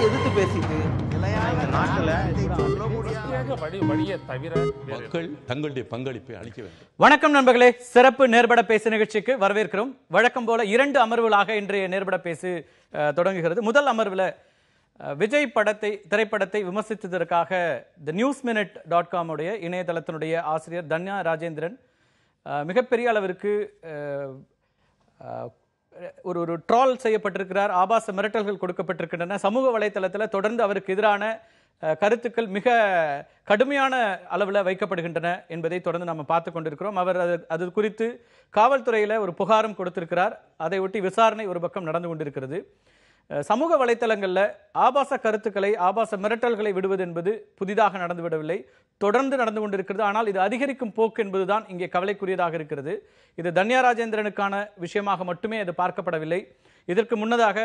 எதிர்த்து பேசிட்டு மக்கள் தங்களுடைய பங்களிப்பை அளிக்க வேண்டும். வணக்கம் நண்பர்களே, சிறப்பு நேர்பட பேசு நிகழ்ச்சிக்கு வரவேற்கிறோம். வழக்கம் போல 2 அமர்வுகளாக இன்றைய நேர்பட பேசு தொடங்குகிறது. முதல் அமர்வில் விஜய் திரைப்படத்தை விமர்சித்ததற்காக thenewsminute.com உடைய இணையதளத்தினுடைய ஆசிரியர் தன்யா ராஜேந்திரன் மிகப்பெரிய அளவிற்கு ஒரு ட்ரால் செய்யப்பட்டிருக்கிறார். ஆபாச மிரட்டல்கள் கொடுக்கப்பட்டிருக்கின்றன. சமூக வலைதளத்தில் தொடர்ந்து அவருக்கு எதிரான கருத்துக்கள் மிக கடுமையான அளவில் வைக்கப்படுகின்றன என்பதை தொடர்ந்து நம்ம பார்த்து கொண்டிருக்கிறோம். அவர் அது குறித்து காவல்துறையில் ஒரு புகாரும் கொடுத்திருக்கிறார். அதை ஒட்டி விசாரணை ஒரு பக்கம் நடந்து கொண்டிருக்கிறது. சமூக வலைத்தளங்களில் ஆபாச கருத்துக்களை, ஆபாச மிரட்டல்களை விடுவது என்பது புதிதாக நடந்துவிடவில்லை, தொடர்ந்து நடந்து கொண்டிருக்கிறது. ஆனால் இது அதிகரிக்கும் போக்கு என்பதுதான் இங்கே கவலைக்குரியதாக இருக்கிறது. இது தன்யா ராஜேந்திரனுக்கான விஷயமாக மட்டுமே அது பார்க்கப்படவில்லை. இதற்கு முன்னதாக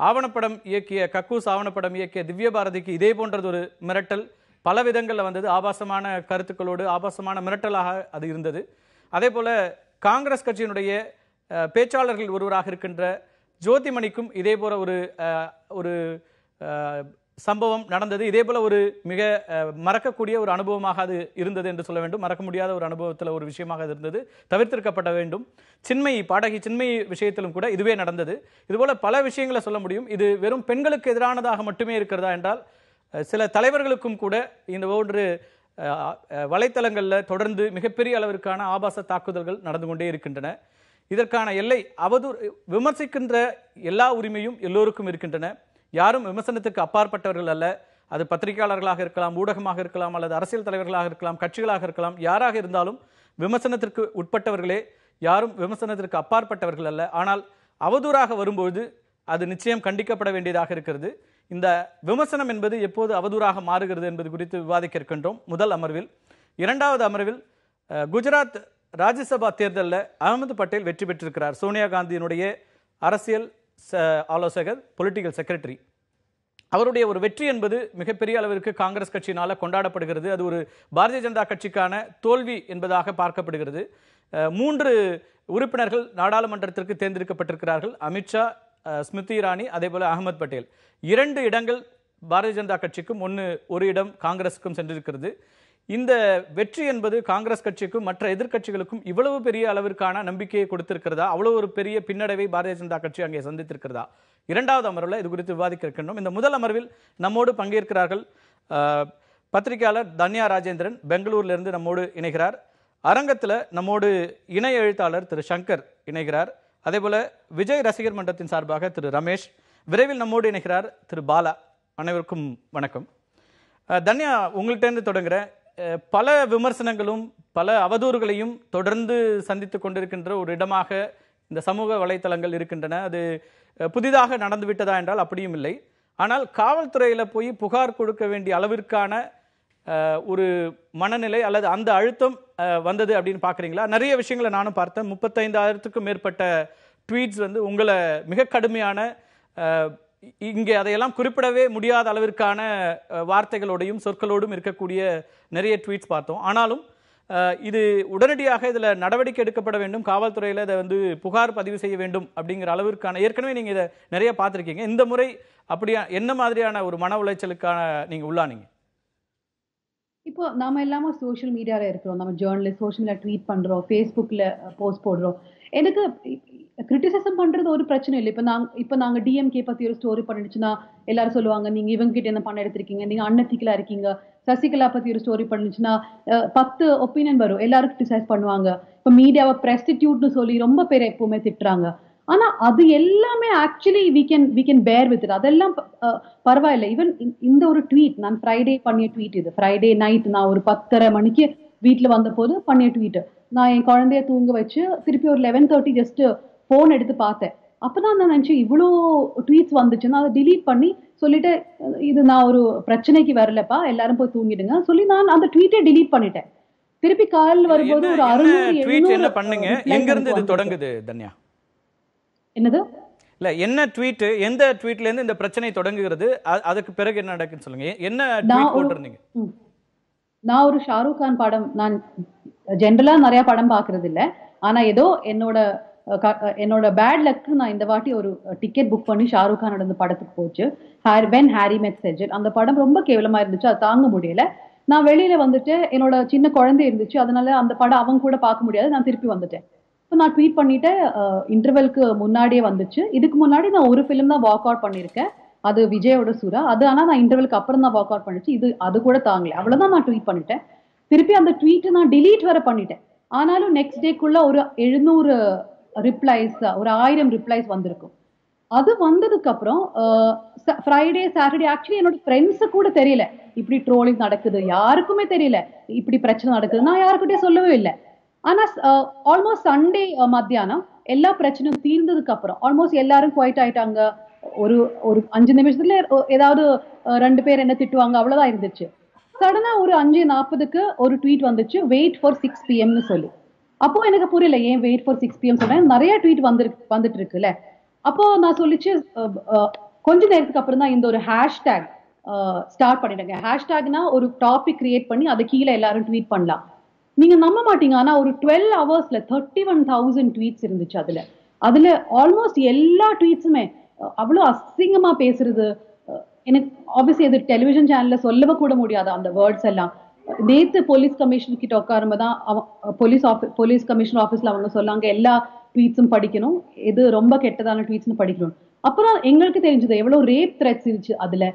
ஆவணப்படம் இயக்கிய கக்கூஸ் ஆவணப்படம் இயக்கிய திவ்ய பாரதிக்கு இதே போன்றது ஒரு மிரட்டல் பல விதங்களில் வந்தது. ஆபாசமான கருத்துக்களோடு ஆபாசமான மிரட்டலாக அது இருந்தது. அதே போல காங்கிரஸ் கட்சியினுடைய பேச்சாளர்கள் ஒருவராக இருக்கின்ற ஜோதிமணிக்கும் இதே போல ஒரு சம்பவம் நடந்தது. இதே போல ஒரு மிக மறக்கக்கூடிய ஒரு அனுபவமாக அது இருந்தது என்று சொல்ல வேண்டும். மறக்க முடியாத ஒரு அனுபவத்தில் ஒரு விஷயமாக அது இருந்தது, தவிர்த்திருக்கப்பட வேண்டும். பாடகி சின்மயி விஷயத்திலும் கூட இதுவே நடந்தது. இதுபோல பல விஷயங்களை சொல்ல முடியும். இது வெறும் பெண்களுக்கு எதிரானதாக மட்டுமே இருக்கிறதா என்றால் சில தலைவர்களுக்கும் கூட இந்த ஒன்று வலைத்தளங்களில் தொடர்ந்து மிகப்பெரிய அளவிற்கான ஆபாச தாக்குதல்கள் நடந்து கொண்டே இருக்கின்றன. இதற்கான எல்லை விமர்சிக்கின்ற எல்லா உரிமையும் எல்லோருக்கும் இருக்கின்றன. யாரும் விமர்சனத்துக்கு அப்பாற்பட்டவர்கள் அல்ல. அது பத்திரிகையாளர்களாக இருக்கலாம், ஊடகமாக இருக்கலாம், அல்லது அரசியல் தலைவர்களாக இருக்கலாம், கட்சிகளாக இருக்கலாம். யாராக இருந்தாலும் விமர்சனத்திற்கு உட்பட்டவர்களே, யாரும் விமர்சனத்திற்கு அப்பாற்பட்டவர்கள் அல்ல. ஆனால் அவதூறாக வரும்போது அது நிச்சயம் கண்டிக்கப்பட வேண்டியதாக இருக்கிறது. இந்த விமர்சனம் என்பது எப்போது அவதூறாக மாறுகிறது என்பது குறித்து விவாதிக்க இருக்கின்றோம் முதல் அமர்வில். இரண்டாவது அமர்வில் குஜராத் ராஜ்யசபா தேர்தலில் அகமது பட்டேல் வெற்றி பெற்றிருக்கிறார். சோனியா காந்தியினுடைய அரசியல் ஆலோசகர், பொலிட்டிக்கல் செக்ரட்டரி. அவருடைய ஒரு வெற்றி என்பது மிகப்பெரிய அளவிற்கு காங்கிரஸ் கட்சியினால் கொண்டாடப்படுகிறது. அது ஒரு பாரதிய ஜனதா கட்சிக்கான தோல்வி என்பதாக பார்க்கப்படுகிறது. 3 உறுப்பினர்கள் நாடாளுமன்றத்திற்கு தேர்ந்தெடுக்கப்பட்டிருக்கிறார்கள். அமித்ஷா, ஸ்மிருதி இரானி, அதே போல அகமது பட்டேல். 2 இடங்கள் பாரதிய ஜனதா கட்சிக்கும், ஒரு இடம் காங்கிரஸுக்கும் சென்றிருக்கிறது. இந்த வெற்றி என்பது காங்கிரஸ் கட்சிக்கும் மற்ற எதிர்க்கட்சிகளுக்கும் இவ்வளவு பெரிய அளவிற்கான நம்பிக்கையை கொடுத்திருக்கிறதா? அவ்வளவு ஒரு பெரிய பின்னடைவை பாரதிய ஜனதா கட்சி அங்கே சந்தித்திருக்கிறதா? இரண்டாவது அமர்வில் இது குறித்து விவாதிக்க இருக்கின்றோம். இந்த முதல் அமர்வில் நம்மோடு பங்கேற்கிறார்கள் பத்திரிகையாளர் தன்யா ராஜேந்திரன், பெங்களூரிலிருந்து நம்மோடு இணைகிறார். அரங்கத்தில் நம்மோடு இணைய எழுத்தாளர் திரு சங்கர் இணைகிறார். அதே போல விஜய் ரசிகர் மன்றத்தின் சார்பாக திரு ரமேஷ், விரைவில் நம்மோடு இணைகிறார் திரு பாலா. அனைவருக்கும் வணக்கம். தன்யா, உங்கள்கிட்ட தொடங்குறேன். பல விமர்சனங்களும் பல அவதூறுகளையும் தொடர்ந்து சந்தித்து கொண்டிருக்கின்ற ஒரு இடமாக இந்த சமூக வலைத்தளங்கள் இருக்கின்றன. அது புதிதாக நடந்துவிட்டதா என்றால் அப்படியும் இல்லை. ஆனால் காவல்துறையில் போய் புகார் கொடுக்க வேண்டிய அளவிற்கான ஒரு மனநிலை அல்லது அந்த அழுத்தம் வந்தது அப்படின்னு பார்க்குறீங்களா? நிறைய விஷயங்களை நானும் பார்த்தேன். 35,000க்கும் மேற்பட்ட ட்வீட்ஸ் உங்களை மிக கடுமையான, இங்கே அதையெல்லாம் குறிப்பிடவே முடியாத அளவிற்கான வார்த்தைகளோடையும் சொற்களோடும் இருக்கக்கூடிய நிறைய ட்வீட்ஸ் பார்த்தோம். ஆனாலும் இது உடனடியாக இதில் நடவடிக்கை எடுக்கப்பட வேண்டும், காவல்துறையில் இதை புகார் பதிவு செய்ய வேண்டும் அப்படிங்கிற அளவிற்கான, ஏற்கனவே நீங்கள் இதை நிறைய பார்த்துருக்கீங்க. இந்த முறை அப்படியா என்ன மாதிரியான ஒரு மன உளைச்சலுக்கான நீங்கள் உள்ளானீங்க? இப்போ நாம எல்லாமே சோஷியல் மீடியால இருக்கிறோம். நம்ம ஜேர்னலிஸ்ட் சோஷியல் மீடியா ட்வீட் பண்றோம், ஃபேஸ்புக்ல போஸ்ட் போடுறோம். எனக்கு கிரிட்டிசிசம் பண்றது ஒரு பிரச்சனை இல்லை. இப்போ நாங்க டிஎம்கே பத்தி ஒரு ஸ்டோரி பண்ணிடுச்சுன்னா எல்லாரும் சொல்லுவாங்க, நீங்க இவங்க கிட்ட என்ன பண்ண எடுத்திருக்கீங்க, நீங்க அன்னத்திக்கலா இருக்கீங்க. சசிகலா பத்தி ஒரு ஸ்டோரி பண்ணிச்சுன்னா 10 ஒப்பீனியன் வரும், எல்லாரும் கிரிட்டிசைஸ் பண்ணுவாங்க. இப்போ மீடியாவை பிரஸ்டிடியூட்னு சொல்லி ரொம்ப பேர் எப்பவுமே திட்டுறாங்க. ஆனா அது எல்லாமே actually we can bear with it. அதெல்லாம் பரவாயில்லை. ஈவன் இந்த ஒரு ட்வீட், நான் ஃப்ரைடே பண்ணிய ட்வீட், இது ஃப்ரைடே நைட் நான் ஒரு 10:30 மணிக்கு வீட்டுல வந்த போது பண்ணிய ட்வீட். நான் என் குழந்தைய தூங்க வச்சு திருப்பி ஒரு 11:30 ஜஸ்ட் போன் எடுத்து பார்த்தேன். அப்பதான் நான் நினைச்சேன் இவ்வளோ ட்வீட்ஸ் வந்துச்சுன்னா அதை டிலீட் பண்ணி சொல்லிட்டு, இது நான் ஒரு பிரச்சனைக்கு வரலப்பா, எல்லாரும் போய் தூங்கிடுங்க சொல்லி நான் அந்த ட்வீட்டை டிலீட் பண்ணிட்டேன். திருப்பி காலையில் வரும்போது ஒரு 600 பண்ணுங்க. எங்க இருந்து இது தொடங்குது தன்யா? என்னது இல்ல, என்ன ட்வீட், எந்த ட்வீட்ல இருந்து இந்த பிரச்சனை தொடங்குகிறது, அதுக்கு பிறகு என்ன நடக்குன்னு சொல்லுங்க. என்ன ட்வீட் போட்டிருந்தீங்க? நான் ஒரு ஷாருக் கான் படம், நான் ஜென்ரலா நிறைய படம் பாக்குறது இல்ல, ஆனா ஏதோ என்னோட என்னோட பேட் லக்கு நான் இந்த வாட்டி ஒரு டிக்கெட் புக் பண்ணி ஷாருக் கானோட அந்த படத்துக்கு போச்சு, வென் ஹாரி மெட் செஜல். அந்த படம் ரொம்ப கேவலமா இருந்துச்சு, அது தாங்க முடியல. நான் வெளியில வந்துட்டு என்னோட சின்ன குழந்தை இருந்துச்சு, அதனால அந்த படம் அவங்க கூட பார்க்க முடியாது, நான் திருப்பி வந்துட்டேன். ஸோ நான் ட்வீட் பண்ணிட்டு இன்டர்வெல்க்கு முன்னாடியே வந்துச்சு. இதுக்கு முன்னாடி நான் ஒரு ஃபிலிம் தான் வாக் அவுட் பண்ணியிருக்கேன், அது விஜயோட சுறா. அது ஆனால் நான் இன்டர்வெல்க்கு அப்புறம் தான் வாக் அவுட் பண்ணிச்சு. அது கூட தாங்கல, அவ்வளோதான் நான் ட்வீட் பண்ணிட்டேன். திருப்பி அந்த ட்வீட்டை நான் டிலீட் வர பண்ணிட்டேன். ஆனாலும் நெக்ஸ்ட் டேக்குள்ள ஒரு 700 ரிப்ளைஸ், ஒரு 1000 ரிப்ளைஸ் வந்திருக்கும். அது வந்ததுக்கு அப்புறம் ஃப்ரைடே சாட்டர்டே ஆக்சுவலி என்னோட ஃப்ரெண்ட்ஸு கூட தெரியல இப்படி ட்ரோலிங் நடக்குது, யாருக்குமே தெரியல இப்படி பிரச்சனை நடக்குது, நான் யாருக்கிட்டே சொல்லவே இல்லை. ஆனா ஆல்மோஸ்ட் சண்டே மத்தியானம் எல்லா பிரச்சனையும் தீர்ந்ததுக்கு அப்புறம் ஆல்மோஸ்ட் எல்லாரும் குவைட் ஆயிட்டாங்க. ஒரு ஒரு 5 நிமிஷத்துல ஏதாவது 2 பேர் என்ன திட்டுவாங்க, அவ்வளவுதான் இருந்துச்சு. சடனா ஒரு 5:40க்கு ஒரு ட்வீட் வந்துச்சு, வெயிட் ஃபார் 6 PM சொல்லி. அப்போ எனக்கு புரியல ஏன் வெயிட் ஃபார் 6 PM சொல்றேன், நிறைய ட்வீட் வந்துட்டு இருக்குல்ல. அப்போ நான் சொல்லிச்சு கொஞ்ச நேரத்துக்கு அப்புறம் தான் இந்த ஒரு ஹேஷ்டேக் ஸ்டார்ட் பண்ணிட்டேங்க. ஹேஷ்டேக்னா ஒரு டாபிக் கிரியேட் பண்ணி அதை கீழே எல்லாரும் ட்வீட் பண்ணலாம். நீங்க நம்ப மாட்டீங்க, ஆனா ஒரு 12 ஹவர்ஸ்ல 31,000 ட்வீட்ஸ் இருந்துச்சு. அதுல ஆல்மோஸ்ட் எல்லா ட்வீட்ஸுமே அவ்வளவு அசிங்கமா பேசுறது. எனக்கு ஆப்வியஸ்லி இது டெலிவிஷன் சேனல்ல சொல்லவே கூட முடியாது அந்த வேர்ட்ஸ் எல்லாம். நேத்து போலீஸ் கமிஷனர் கிட்ட உட்காரும்போதான் போலீஸ் கமிஷனர் ஆபீஸ்ல அவங்க சொல்லாங்க எல்லா ட்வீட்ஸும் படிக்கணும், இது ரொம்ப கெட்டதான ட்வீட்ஸ்னு படிக்கணும். அப்புறம் எங்களுக்கு தெரிஞ்சது எவ்வளவு ரேப் த்ரெட்ஸ் இருந்துச்சு அதுல.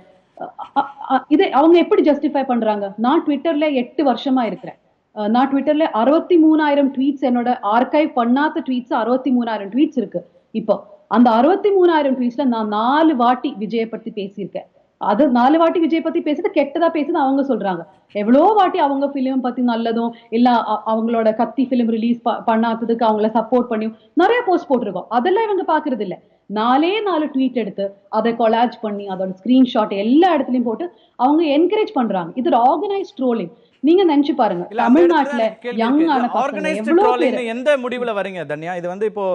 இதை அவங்க எப்படி ஜஸ்டிஃபை பண்றாங்க? நான் ட்விட்டர்ல 8 வருஷமா இருக்கிறேன். நான் ட்விட்டர்ல 63,000 ட்வீட்ஸ், என்னோட ஆர்கைவ் பண்ணாத ட்வீட்ஸ் 63,000 ட்வீட்ஸ் இருக்கு. இப்போ அந்த 63,000 ட்வீட்ஸ்ல நான் 4 வாட்டி விஜயை பத்தி பேசியிருக்கேன். அது 4 வாட்டி விஜய் பத்தி பேசுறது கெட்டதா பேசுது அவங்க சொல்றாங்க. எவ்வளோ வாட்டி அவங்க பிலிம் பத்தி நல்லதும் இல்ல அவங்களோட கத்தி பிலிம் ரிலீஸ் பண்ணாததுக்கு அவங்கள சப்போர்ட் பண்ணியும் நிறைய போஸ்ட் போட்டிருக்கோம். அதெல்லாம் இவங்க பாக்குறது இல்ல. 4 ட்வீட் எடுத்து அதை கொலாஜ் பண்ணி அதோட ஸ்கிரீன்ஷாட் எல்லா இடத்துலயும் போட்டு அவங்க என்கரேஜ் பண்றாங்க. இது ஒரு ஆர்கனைஸ்ட் ட்ரோலிங். நீங்க நினைச்சு பாருங்க, தமிழ்நாட்டுல யங்கான பசங்க எந்த முடிவுல வரீங்க தன்யா? இது வந்து இப்போ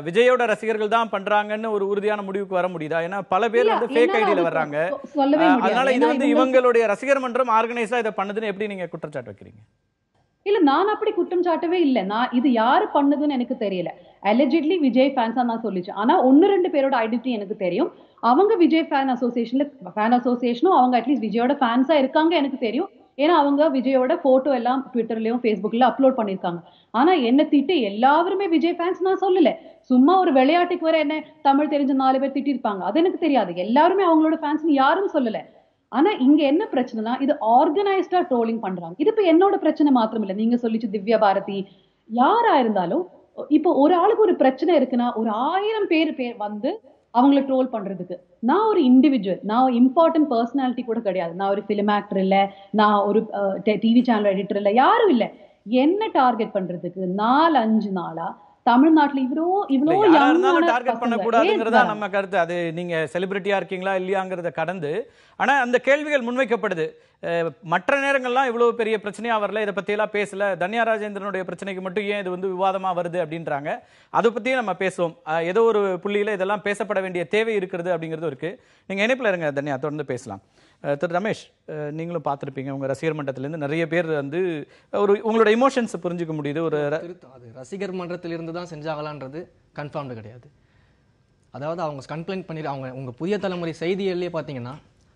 விஜயோட ரசிகர்கள் தான் பண்றாங்கன்னு ஒரு உறுதியான முடிவுக்கு வர முடியுதா? ஏன்னா பல பேர் வந்து ஃபேக் ஐடியில வர்றாங்க. அதனால இது வந்து இவங்களுடைய ரசிகர் மன்றம் ஆர்கனைஸா இதை பண்ணுதுன்னு எப்படி நீங்க குற்றச்சாட்டு வைக்கிறீங்க? இல்ல, நான் அப்படி குற்றம் சாட்டவே இல்லை. நான் இது யாரு பண்ணதுன்னு எனக்கு தெரியல. அலிஜிட்லி விஜய் ஃபேன்ஸா நான் சொல்லிச்சு. ஆனா 1-2 பேரோட ஐடென்டிட்டி எனக்கு தெரியும். அவங்க விஜய் ஃபேன் அசோசியேஷனும் அவங்க அட்லீஸ்ட் விஜயோட ஃபேன்ஸா இருக்காங்க எனக்கு தெரியும். ஏன்னா அவங்க விஜயோட போட்டோ எல்லாம் ட்விட்டர்லயும் ஃபேஸ்புக்ல அப்லோட் பண்ணிருக்காங்க. ஆனா என்ன திட்டு எல்லாருமே விஜய் ஃபேன்ஸ் நான் சொல்லல. சும்மா ஒரு விளையாட்டுக்கு வர என்ன தமிழ் தெரிஞ்ச 4 பேர் திட்டி இருப்பாங்க, அது எனக்கு தெரியாது. எல்லாருமே அவங்களோட ஃபேன்ஸ் யாரும் சொல்லல. ஆனா இங்க என்ன பிரச்சனைனா இது ஆர்கனைஸ்டா ட்ரோலிங் பண்றாங்க. இது இப்ப என்னோட பிரச்சனை மாத்திரம் இல்ல. நீங்க சொல்லிச்சு திவ்யா பாரதி யாரா இருந்தாலும் இப்போ ஒரு ஆளுக்கு ஒரு பிரச்சனை இருக்குன்னா ஒரு 1000 பேர் வந்து அவங்களை ட்ரோல் பண்றதுக்கு. நான் ஒரு இண்டிவிஜுவல், நான் இம்பார்ட்டன்ட் பர்சனாலிட்டி கூட கிடையாது. நான் ஒரு பிலிம் ஆக்டர் இல்ல, நான் ஒரு டிவி சேனல் எடிட்டர் இல்ல, யாரும் இல்ல. என்ன டார்கெட் பண்றதுக்கு 4-5 நாளா தமிழ்நாட்டுல இவ்வளோ டார்கெட் பண்ணக்கூடாதுங்கிறதா நம்ம கருத்து. அது நீங்க செலிபிரிட்டியா இருக்கீங்களா இல்லையாங்கிறத கடந்து ஆனா அந்த கேள்விகள் முன்வைக்கப்படுது. மற்ற நேரங்கள்லாம் இவ்வளவு பெரிய பிரச்சனையா வரல, இதை பத்தி எல்லாம் பேசல, தன்யா ராஜேந்திரனுடைய பிரச்சனைக்கு மட்டும் ஏன் இது வந்து விவாதமா வருது அப்படின்றாங்க. அதை பத்தியும் நம்ம பேசுவோம். ஏதோ ஒரு புள்ளியில இதெல்லாம் பேசப்பட வேண்டிய தேவை இருக்கிறது அப்படிங்கிறது இருக்கு. நீங்க இணைப்புல இருங்க தன்யா, தொடர்ந்து பேசலாம். திரு ரமேஷ், நீங்களும் பார்த்துருப்பீங்க, உங்க ரசிகர் மன்றத்திலிருந்து நிறைய பேர் வந்து ஒரு உங்களோட இமோஷன்ஸ் புரிஞ்சுக்க முடியுது. ஒரு அது ரசிகர் மன்றத்திலிருந்து தான் செஞ்சாங்களான்றது கன்ஃபார்ம்டு கிடையாது. அதாவது அவங்க கம்ப்ளைண்ட் பண்ணி அவங்க உங்க புதிய தலைமுறை செய்திகள்லேயே பார்த்தீங்கன்னா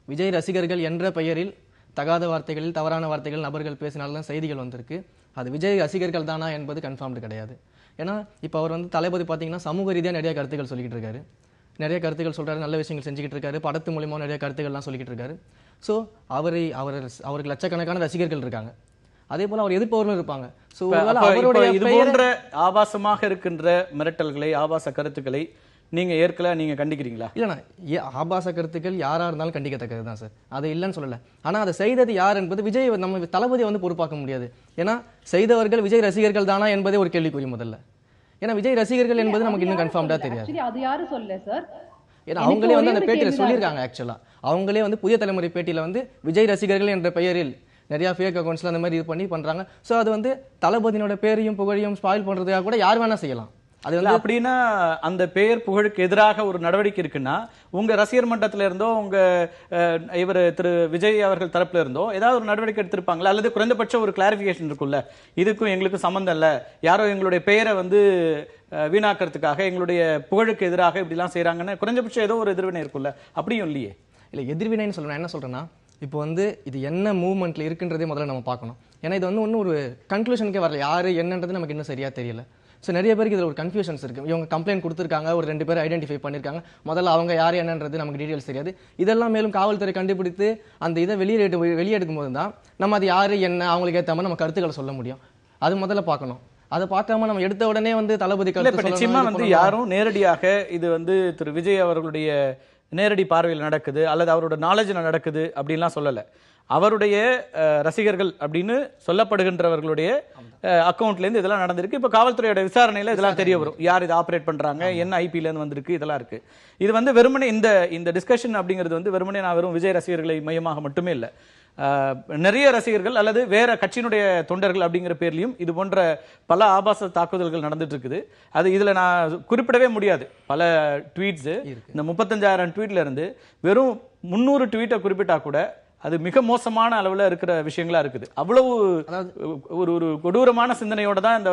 விஜய் ரசிகர்கள் என்ற பெயரில் தகாத வார்த்தைகளில் தவறான வார்த்தைகள் நபர்கள் பேசினால்தான் செய்திகள் வந்திருக்கு. அது விஜய் ரசிகர்கள் தானா என்பது கன்ஃபார்ம்டு கிடையாது. ஏன்னா இப்போ அவர் வந்து தளபதி பார்த்தீங்கன்னா சமூக ரீதியாக நிறைய கருத்துக்கள் சொல்லிக்கிட்டு இருக்காரு, நிறைய கருத்துக்கள் சொல்றாரு, நல்ல விஷயங்கள் செஞ்சுக்கிட்டு இருக்காரு, படத்து மூலியமா நிறைய கருத்துக்கள்லாம் சொல்லிக்கிட்டு இருக்காரு. ஸோ அவருக்கு லட்சக்கணக்கான ரசிகர்கள் இருக்காங்க. அதே போல அவர் எதிர்ப்பவர்களும் இருப்பாங்க. ஸோ இது போன்ற ஆபாசமாக இருக்கின்ற மிரட்டல்களை, ஆபாச கருத்துக்களை நீங்க ஏற்கல, நீங்க கண்டிக்கிறீங்களா? இல்லைண்ணா, ஆபாச கருத்துக்கள் யாரா இருந்தாலும் கண்டிக்கத்தக்கது தான் சார், அதை இல்லைன்னு சொல்லல. ஆனா அதை செய்தது யார் என்பது விஜய் நம்ம தளபதியை வந்து பொறுப்பாக்க முடியாது. ஏன்னா செய்தவர்கள் விஜய் ரசிகர்கள் தானா என்பதே ஒரு கேள்விக்குறி முதல்ல. ஏன்னா விஜய் ரசிகர்கள் என்பது நமக்கு இன்னும் கன்ஃபார்ம்டா தெரியாது. அது யாரும் சொல்லல சார். ஏன்னா அவங்களே வந்து அந்த பேட்டியில சொல்லியிருக்காங்க. ஆக்சுவலா அவங்களே வந்து புதிய தலைமுறை பேட்டியில வந்து விஜய் ரசிகர்கள் என்ற பெயரில் நிறைய ஃபேக் அக்கௌண்ட்ஸ்ல அந்த மாதிரி இது பண்றாங்க. ஸோ அது வந்து தளபதியோட பேரையும் புகழையும் ஸ்பாயில் பண்றதுக்காக கூட யார் வேணா செய்யலாம். அது வந்து அப்படின்னா அந்த பெயர் புகழுக்கு எதிராக ஒரு நடவடிக்கை இருக்குன்னா உங்க ரசிகர் மன்றத்துல இருந்தோ உங்க இவர் திரு விஜய் அவர்கள் தரப்புல இருந்தோ ஏதாவது ஒரு நடவடிக்கை எடுத்திருப்பாங்களா, அல்லது குறைந்தபட்ச ஒரு கிளாரிபிகேஷன் இருக்குல்ல, இதுக்கும் எங்களுக்கும் சம்பந்தம் இல்ல, யாரோ எங்களுடைய பெயரை வந்து வீணாக்கிறதுக்காக எங்களுடைய புகழுக்கு எதிராக இப்படி எல்லாம் செய்யறாங்கன்னு குறைஞ்சபட்சம் ஏதோ ஒரு எதிர்வினை இருக்குல்ல, அப்படியும் இல்லையே. இல்ல எதிர்வினைன்னு சொல்றேன். என்ன சொல்றேன்னா, இப்போ வந்து இது என்ன மூவ்மெண்ட்ல இருக்குன்றதே முதல்ல நம்ம பார்க்கணும். ஏன்னா இது வந்து ஒன்றும் ஒரு கன்க்ளூஷனுக்கே வரல, யாரு என்னன்றது நமக்கு இன்னும் சரியா தெரியல. ஸோ நிறைய பேருக்கு இதில் ஒரு கன்ஃபியூஷன்ஸ் இருக்கு. இவங்க கம்ப்ளைண்ட் கொடுத்துருக்காங்க, ஒரு 2 பேர் ஐடென்டிஃபை பண்ணியிருக்காங்க, முதல்ல அவங்க யார் என்னன்றது நமக்கு டீடைல்ஸ் தெரியாது. இதெல்லாம் மேலும் காவல்துறை கண்டுபிடித்து அந்த இதை வெளியெடுக்கும் போது தான் நம்ம அது யாரு என்ன அவங்களுக்கு ஏற்ற மாதிரி நம்ம கருத்துக்களை சொல்ல முடியும். அது முதல்ல பார்க்கணும். அதை பார்க்காம நம்ம எடுத்த உடனே வந்து தளபதி நிச்சயமா வந்து யாரும் நேரடியாக இது வந்து திரு விஜய் அவர்களுடைய நேரடி பார்வையில் நடக்குது அல்லது அவரோட நாலேஜில் நடக்குது அப்படின்லாம் சொல்லல. அவருடைய ரசிகர்கள் அப்படின்னு சொல்லப்படுகின்றவர்களுடைய அக்கௌண்ட்ல இருந்து இதெல்லாம் நடந்திருக்கு. இப்ப காவல்துறையோட விசாரணையில இதெல்லாம் தெரிய வரும், யார் இதை ஆபரேட் பண்றாங்க, என்ன ஐபில இருந்து வந்திருக்கு, இதெல்லாம் இருக்கு. இது வந்து வெறுமனே இந்த டிஸ்கஷன் அப்படிங்கிறது வந்து வெறுமனே நான் வெறும் விஜய் ரசிகர்களை மையமாக மட்டுமே இல்லை, நிறைய ரசிகர்கள் அல்லது வேற கட்சியினுடைய தொண்டர்கள் அப்படிங்கிற பேர்லயும் இது போன்ற பல ஆபாச தாக்குதல்கள் நடந்துட்டு இருக்குது. அது இதுல நான் குறிப்பிடவே முடியாது. பல ட்வீட்ஸ், இந்த 35,000 ட்வீட்ல இருந்து வெறும் 300 ட்வீட்டை குறிப்பிட்டா கூட அது மிக மோசமான அளவுல இருக்கிற விஷயங்களா இருக்குது. அவ்வளவு ஒரு கொடூரமான சிந்தனையோட தான்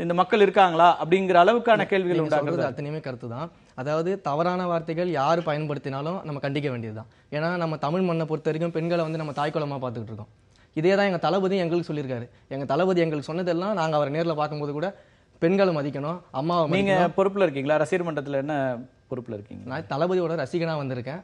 இந்த மக்கள் இருக்காங்களா அப்படிங்கிற அளவுக்கான கேள்விகள் உண்டாகிறது. அத்தனையுமே கருத்து தான். அதாவது தவறான வார்த்தைகள் யார் பயன்படுத்தினாலும் நம்ம கண்டிக்க வேண்டியதுதான். ஏன்னா நம்ம தமிழ் மண்ணை பொறுத்த வரைக்கும் பெண்களை வந்து நம்ம தாய்க்குளமா பார்த்துக்கிட்டு இருக்கோம். இதே தான் எங்க தளபதி எங்களுக்கு சொல்லியிருக்காரு. எங்க தளபதி எங்களுக்கு சொன்னதெல்லாம் நாங்க அவரை நேரில் பார்க்கும்போது கூட பெண்களை மதிக்கணும், அம்மாவை. நீங்க பொறுப்புல இருக்கீங்களா? ரசிகர் மன்றத்துல என்ன பொறுப்புல இருக்கீங்க? நான் தளபதியோட ரசிகனா வந்திருக்கேன்,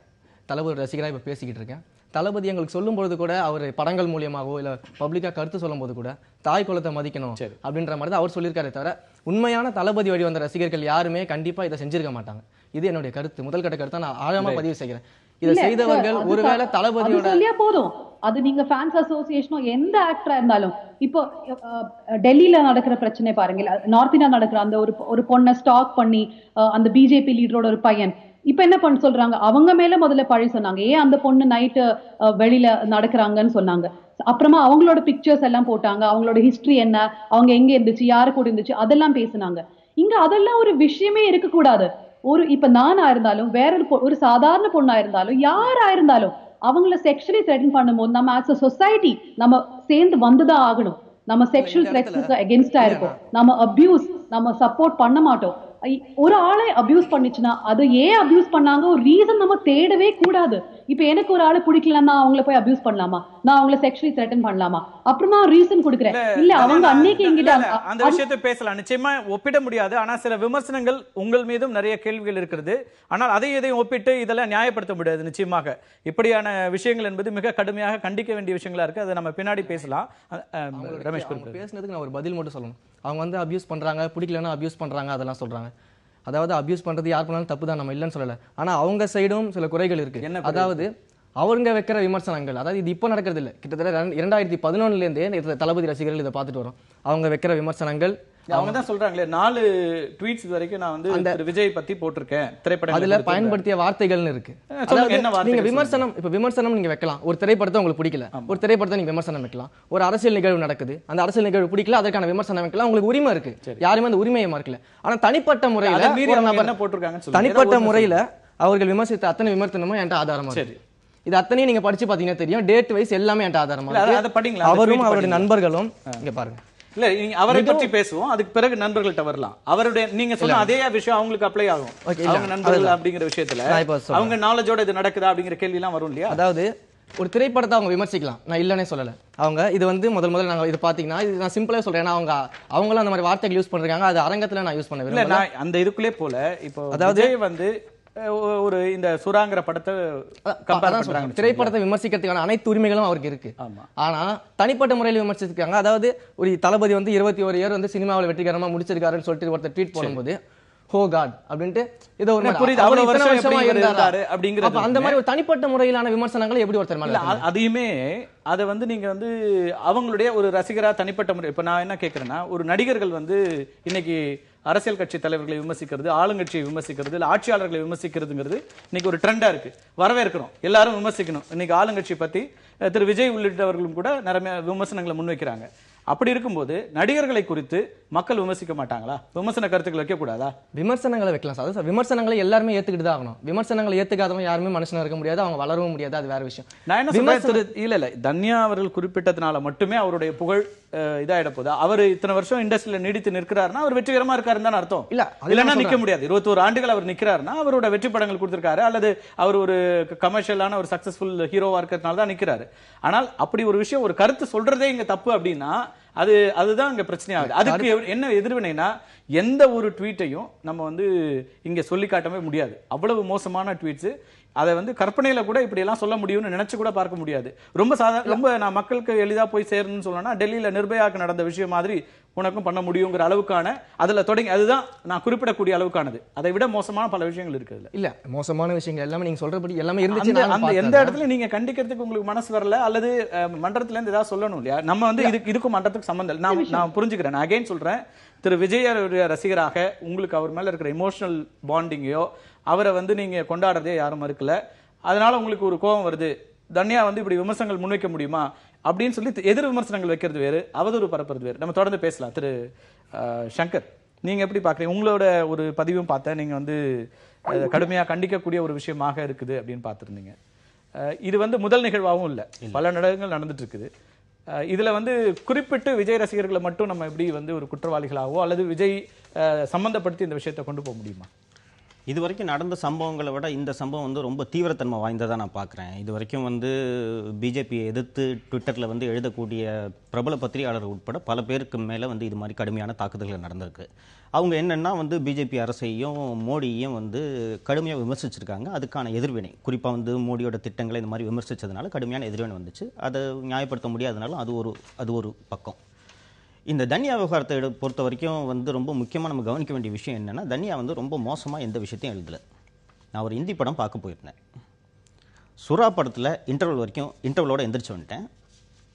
தளபதியோட ரசிகனா இப்ப பேசிக்கிட்டு இருக்கேன். தளபதி எங்களுக்கு சொல்லும் பொழுது கூட அவர் படங்கள் மூலியமாகவோ இல்ல பப்ளிக்கா கருத்து சொல்லும் போது கூட தாய் குலத்தை மதிக்கணும் அப்படின்ற மாதிரி தான் அவர் சொல்லியிருக்காரு. தவிர உண்மையான தளபதி வழி வந்த ரசிகர்கள் யாருமே கண்டிப்பா இதை செஞ்சிருக்க மாட்டாங்க. இது என்னுடைய கருத்து, முதல் கட்ட கருத்தை நான் ஆழமா பதிவு செய்கிறேன். இதை செய்தவர்கள் ஒருவேளை தளபதியோட சொல்லியா போதும். அது நீங்க ஃபேன்ஸ் அசோசியேஷனோ எந்த ஆக்டரா இருந்தாலும், இப்போ டெல்லியில நடக்கிற பிரச்சனை பாருங்க, நார்த் இந்தியா நடக்கிற அந்த ஒரு பொண்ணை ஸ்டாக் பண்ணி அந்த பிஜேபி லீடரோட ஒரு பையன் இப்ப என்ன பண்ண சொல்றாங்க, அவங்க மேல முதல்ல பழி சொன்னாங்க, ஏன் அந்த பொண்ணு நைட்டு வெளியில நடக்கிறாங்கன்னு சொன்னாங்க. அப்புறமா அவங்களோட பிக்சர்ஸ் எல்லாம் போட்டாங்க, அவங்களோட ஹிஸ்டரி என்ன, அவங்க எங்க இருந்துச்சு, யாரு கூட இருந்துச்சு, அதெல்லாம் பேசினாங்க. இங்க அதெல்லாம் ஒரு விஷயமே இருக்கக்கூடாது. இப்ப நானா இருந்தாலும் வேற ஒரு சாதாரண பொண்ணா இருந்தாலும் யாரா இருந்தாலும் அவங்கள செக்ஷுவலி த்ரெட்டன் பண்ணும்போது நம்ம ஆஸ் அ சொசைட்டி நம்ம சேர்ந்து வந்துதான் ஆகணும். நம்ம செக்ஷுவல் த்ரெட்ஸுக்கு அகென்ஸ்டா இருக்கும், நம்ம அபியூஸ் நம்ம சப்போர்ட் பண்ண மாட்டோம். ஒரு ஆளை அபியூஸ் பண்ணிச்சுன்னா அது ஏன் அபியூஸ் பண்ணாங்க ஒரு ரீசன் நம்ம தேடவே கூடாது. இப்ப எனக்கு ஒரு ஆளை பிடிக்கலன்னா அவங்கள போய் அபியூஸ் பண்ணலாமா, நான் அவங்கள செக்ஷுவலி த்ரெட்டன் பண்ணலாமா, அப்புறமா ரீசன் கொடுக்குறேன் இல்ல அவங்க அன்னைக்கு எங்கிட்ட அந்த விஷயத்தை பேசலாம். நிச்சயமா ஒப்பிட முடியாது. ஆனா சில விமர்சனங்கள் உங்கள் மீதும் நிறைய கேள்விகள் இருக்கிறது. ஆனால் அதை எதையும் ஒப்பிட்டு இதெல்லாம் நியாயப்படுத்த முடியாது. நிச்சயமாக இப்படியான விஷயங்கள் என்பது மிக கடுமையாக கண்டிக்க வேண்டிய விஷயங்களா இருக்கு. அதை நம்ம பின்னாடி பேசலாம். ரமேஷ் பேசுனதுக்கு நான் ஒரு பதில் மட்டும் சொல்லணும். அவங்க வந்து அபியூஸ் பண்றாங்க, பிடிக்கலன்னா அபியூஸ் பண்றாங்க, அதெல்லாம் சொல்றாங்க. அதாவது அபியூஸ் பண்றது யார் பண்ணாலும் தப்பு தான், நம்ம இல்லைன்னு சொல்லல. ஆனா அவங்க சைடும் சில குறைகள் இருக்கு. அதாவது அவங்க வைக்கிற விமர்சனங்கள், அதாவது இது இப்போ நடக்கிறது இல்லை, கிட்டத்தட்ட 2011 தளபதி ரசிகர்கள் இதை பார்த்துட்டு வரோம். அவங்க வைக்கிற விமர்சனங்கள் அவங்க தான் சொல்றாங்களே, 4 ட்வீட்ஸ் வரைக்கும் நான் வந்து அந்த விஜய் பத்தி போட்டிருக்கேன் திரைப்படம், அதுல பயன்படுத்திய வார்த்தைகள்னு இருக்கு. நீங்க விமர்சனம் நீங்க வைக்கலாம். ஒரு திரைப்படத்தை உங்களுக்கு பிடிக்கல, ஒரு திரைப்படத்தை நீங்க விமர்சனம் வைக்கலாம். ஒரு அரசியல் நிகழ்வு நடக்குது, அந்த அரசியல் நிகழ்வு பிடிக்கல, அதற்கான விமர்சனம் வைக்கலாம், உங்களுக்கு உரிமை இருக்கு. யாருமே அந்த உரிமையை மறுக்கல. ஆனா தனிப்பட்ட முறையில என்ன போட்டிருக்காங்க, தனிப்பட்ட முறையில அவர்கள் விமர்சித்த அத்தனை விமர்சனமும் என்கிட்ட ஆதாரமா இருக்கு. இது அத்தனையும் நீங்க படிச்சு பாத்தீங்கன்னா தெரியும், டேட் வைஸ் எல்லாமே என்கிட்ட ஆதாரமா இருக்கு. அவரும் அவருடைய நண்பர்களும் இங்க பாருங்க. இல்ல அவரை பற்றி பேசுவோம், அதுக்கு பிறகு நண்பர்கள்ட்ட வரலாம். அவருடைய நீங்க சொன்ன அதே விஷயம் அவங்களுக்கு அப்ளை ஆகும். அவங்க நண்பர்கள் அப்படிங்கிற விஷயத்துல அவங்க நாலேஜோட இது நடக்குதா அப்படிங்கிற கேள்வி எல்லாம் வரும் இல்லையா? அதாவது ஒரு திரைப்படத்தை அவங்க விமர்சிக்கலாம், நான் இல்லனே சொல்லல. அவங்க இது வந்து முதல்ல நாங்க இது பாத்தீங்கன்னா, இது நான் சிம்பிளா சொல்றேன், ஏன்னா அவங்களும் அந்த மாதிரி வார்த்தைகள் யூஸ் பண்றாங்க, அது அரங்கத்துல நான் யூஸ் பண்ண விரும்பல. நான் அந்த இதுக்குள்ளே போல இப்போ அதாவது வந்து ஒரு இந்த சுறாங்கிற படத்தை திரைப்படத்தை விமர்சிக்கிறதுக்கான அனைத்து உரிமைகளும் அவருக்கு இருக்கு. ஆனா தனிப்பட்ட முறையில் விமர்சிச்சிருக்காங்க. அதாவது ஒரு தளபதி வந்து 21 இயர் வந்து சினிமாவில் வெற்றிகரமா முடிச்சிருக்காருன்னு சொல்லிட்டு ஒருத்தர் ட்வீட் போடும்போது ஹோ காட் அப்படின்ட்டு ஏதோ ஒரு அந்த மாதிரி ஒரு தனிப்பட்ட முறையிலான விமர்சனங்கள் எப்படி ஒருத்தர் மேல அதையுமே அதை வந்து நீங்க வந்து அவங்களுடைய ஒரு ரசிகரா தனிப்பட்ட முறை. இப்ப நான் என்ன கேட்கிறேன்னா, ஒரு நடிகர்கள் வந்து இன்னைக்கு அரசியல் கட்சி தலைவர்களை விமர்சிக்கிறது, ஆளுங்கட்சியை விமர்சிக்கிறது, இல்ல ஆட்சியாளர்களை விமர்சிக்கிறதுங்கிறது இன்னைக்கு ஒரு ட்ரெண்டா இருக்கு. வரவேற்கிறோம், எல்லாரும் விமர்சிக்கணும். இன்னைக்கு ஆளுங்கட்சி பத்தி திரு விஜய் உள்ளிட்டவர்களும் கூட நிறைய விமர்சனங்களை முன்வைக்கிறாங்க. அப்படி இருக்கும்போது நடிகர்களை குறித்து மக்கள் விமர்சிக்க மாட்டாங்களா? விமர்சன கருத்துக்கள் வைக்க கூடாதா? விமர்சனங்களை வைக்கலாம் சார். அது விமர்சனங்களை எல்லாருமே ஏத்துக்கிட்டு தான் ஆகணும். விமர்சனங்களை ஏத்துக்காதவங்க யாருமே மனுஷனா இருக்க முடியாது, அவங்க வளரவும் முடியாது, அது வேற விஷயம். நான் என்ன சொல்றேன், இல்ல தன்யா அவர்கள் குறிப்பிட்டதுனால மட்டுமே அவருடைய புகழ் இதாயிட போதா? அவர் இத்தனை வருஷம் இண்டஸ்ட்ரியில நீடித்து நிற்கிறாருன்னா அவர் வெற்றிகரமா இருக்காருன்னு தான் அர்த்தம். இல்லன்னா நிக்க முடியாது. 21 ஆண்டுகள் அவர் நிக்கிறாருன்னா அவரோட வெற்றி படங்கள் கொடுத்திருக்காரு, அல்லது அவர் ஒரு கமர்ஷியலான ஒரு சக்சஸ்ஃபுல் ஹீரோவா இருக்கிறதுனால தான் நிக்கிறாரு. ஆனால் அப்படி ஒரு விஷயம், ஒரு கருத்து சொல்றதே இங்க தப்பு அப்படின்னா அதுதான் இங்க பிரச்சனை ஆகுது. அதுக்கு என்ன எதிர்வினைனா, எந்த ஒரு ட்வீட்டையும் நம்ம வந்து இங்க சொல்லி காட்டவே முடியாது. அவ்வளவு மோசமான ட்வீட்ஸ். அதை வந்து கற்பனையில கூட இப்படி எல்லாம் சொல்ல முடியும்னு நினைச்சு கூட பார்க்க முடியாது. ரொம்ப நான் மக்களுக்கு எளிதா போய் சேரணும்னு சொல்லணும்னா டெல்லியில நிர்பயாக்கு நடந்த விஷயம் மாதிரி உனக்கும் பண்ண முடியுங்கிற அளவுக்கான அதுல தொடங்கி, அதுதான் நான் குறிப்பிடக்கூடிய அளவுக்கானது. அதை விட மோசமான பல விஷயங்கள் இருக்குது. இல்ல மோசமான விஷயங்கள் எல்லாமே நீங்க சொல்றபடி எல்லாமே இருந்துச்சு. அந்த எந்த இடத்துல நீங்க கண்டிக்கிறதுக்கு உங்களுக்கு மனசு வரல, அல்லது மன்றத்துல இருந்து ஏதாவது சொல்லணும் இல்லையா? நம்ம வந்து இதுக்கும் மன்றத்துக்கு சம்பந்தம் நான் புரிஞ்சுக்கிறேன். நான் அகைன் சொல்றேன், திரு விஜய் ரசிகராக உங்களுக்கு அவர் மேல இருக்கிற இமோஷனல் பாண்டிங்கையோ அவரை வந்து நீங்க கொண்டாடுறதே யாரும் மறுக்கல. அதனால உங்களுக்கு ஒரு கோபம் வருது, தன்யா வந்து இப்படி விமர்சனங்கள் முன்வைக்க முடியுமா அப்படின்னு சொல்லி எதிர் விமர்சனங்கள் வைக்கிறது வேறு, அவதூறு பரப்புறது வேறு. நம்ம தொடர்ந்து பேசலாம். திரு சங்கர், நீங்க எப்படி பாக்குறீங்க? உங்களோட ஒரு பதிவும் பார்த்தேன், நீங்க வந்து கடுமையா கண்டிக்கக்கூடிய ஒரு விஷயமாக இருக்குது அப்படின்னு பார்த்துருந்தீங்க. இது வந்து முதல் நிகழ்வாகவும் இல்லை, பல நடவடிக்கைகள் நடந்துட்டு இருக்குது. இதுல வந்து குறிப்பிட்டு விஜய் ரசிகர்களை மட்டும் நம்ம எப்படி வந்து ஒரு குற்றவாளிகளாகவோ அல்லது விஜய் சம்பந்தப்படுத்தி இந்த விஷயத்தை கொண்டு போக முடியுமா? இது வரைக்கும் நடந்த சம்பவங்களை விட இந்த சம்பவம் வந்து ரொம்ப தீவிரத்தன்மை வாய்ந்ததாக நான் பார்க்குறேன். இது வரைக்கும் வந்து பிஜேபியை எதிர்த்து ட்விட்டரில் வந்து எழுதக்கூடிய பிரபல பத்திரிகையாளர்கள் உட்பட பல பேருக்கு மேலே வந்து இது மாதிரி கடுமையான தாக்குதல்கள் நடந்திருக்கு. அவங்க என்னென்னா வந்து பிஜேபி அரசையும் மோடியையும் வந்து கடுமையாக விமர்சிச்சிருக்காங்க. அதுக்கான எதிர்வினை, குறிப்பாக வந்து மோடியோட திட்டங்களை இந்த மாதிரி விமர்சித்ததுனால கடுமையான எதிர்வினை வந்துச்சு. அதை நியாயப்படுத்த முடியாதனாலும் அது ஒரு பக்கம். இந்த தன்யா விவகாரத்தை பொறுத்த வரைக்கும் வந்து ரொம்ப முக்கியமாக நம்ம கவனிக்க வேண்டிய விஷயம் என்னென்னா, தன்யா வந்து ரொம்ப மோசமாக எந்த விஷயத்தையும் எழுதலை. நான் ஒரு ஹிந்தி படம் பார்க்க போயிருந்தேன். சுறா படத்தில் இன்டர்வலோட எந்திரிச்சு வந்துட்டேன்.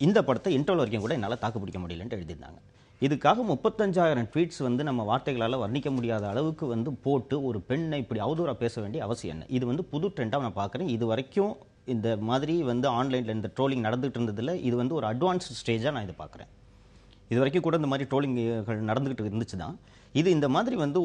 இந்த படத்தை இன்டர்வல் வரைக்கும் கூட என்னால் தாக்கு பிடிக்க முடியலன்ட்டு எழுதியிருந்தாங்க. இதுக்காக 35,000 ட்வீட்ஸ் வந்து நம்ம வார்த்தைகளால் வர்ணிக்க முடியாத அளவுக்கு வந்து போட்டு ஒரு பெண்ணை இப்படி அவதூறாக பேச வேண்டிய அவசியம் என்ன? இது வந்து புது ட்ரெண்டாக நான் பார்க்குறேன். இது வரைக்கும் இந்த மாதிரி வந்து ஆன்லைனில் இந்த ட்ரோலிங் நடந்துகிட்டு இருந்ததில் இது வந்து ஒரு அட்வான்ஸ்டு ஸ்டேஜாக நான் இதை பார்க்குறேன். இது வரைக்கும் கூட இந்த மாதிரி ட்ரோலிங்கள் நடந்துகிட்டு இருந்துச்சு தான். இது இந்த மாதிரி வந்து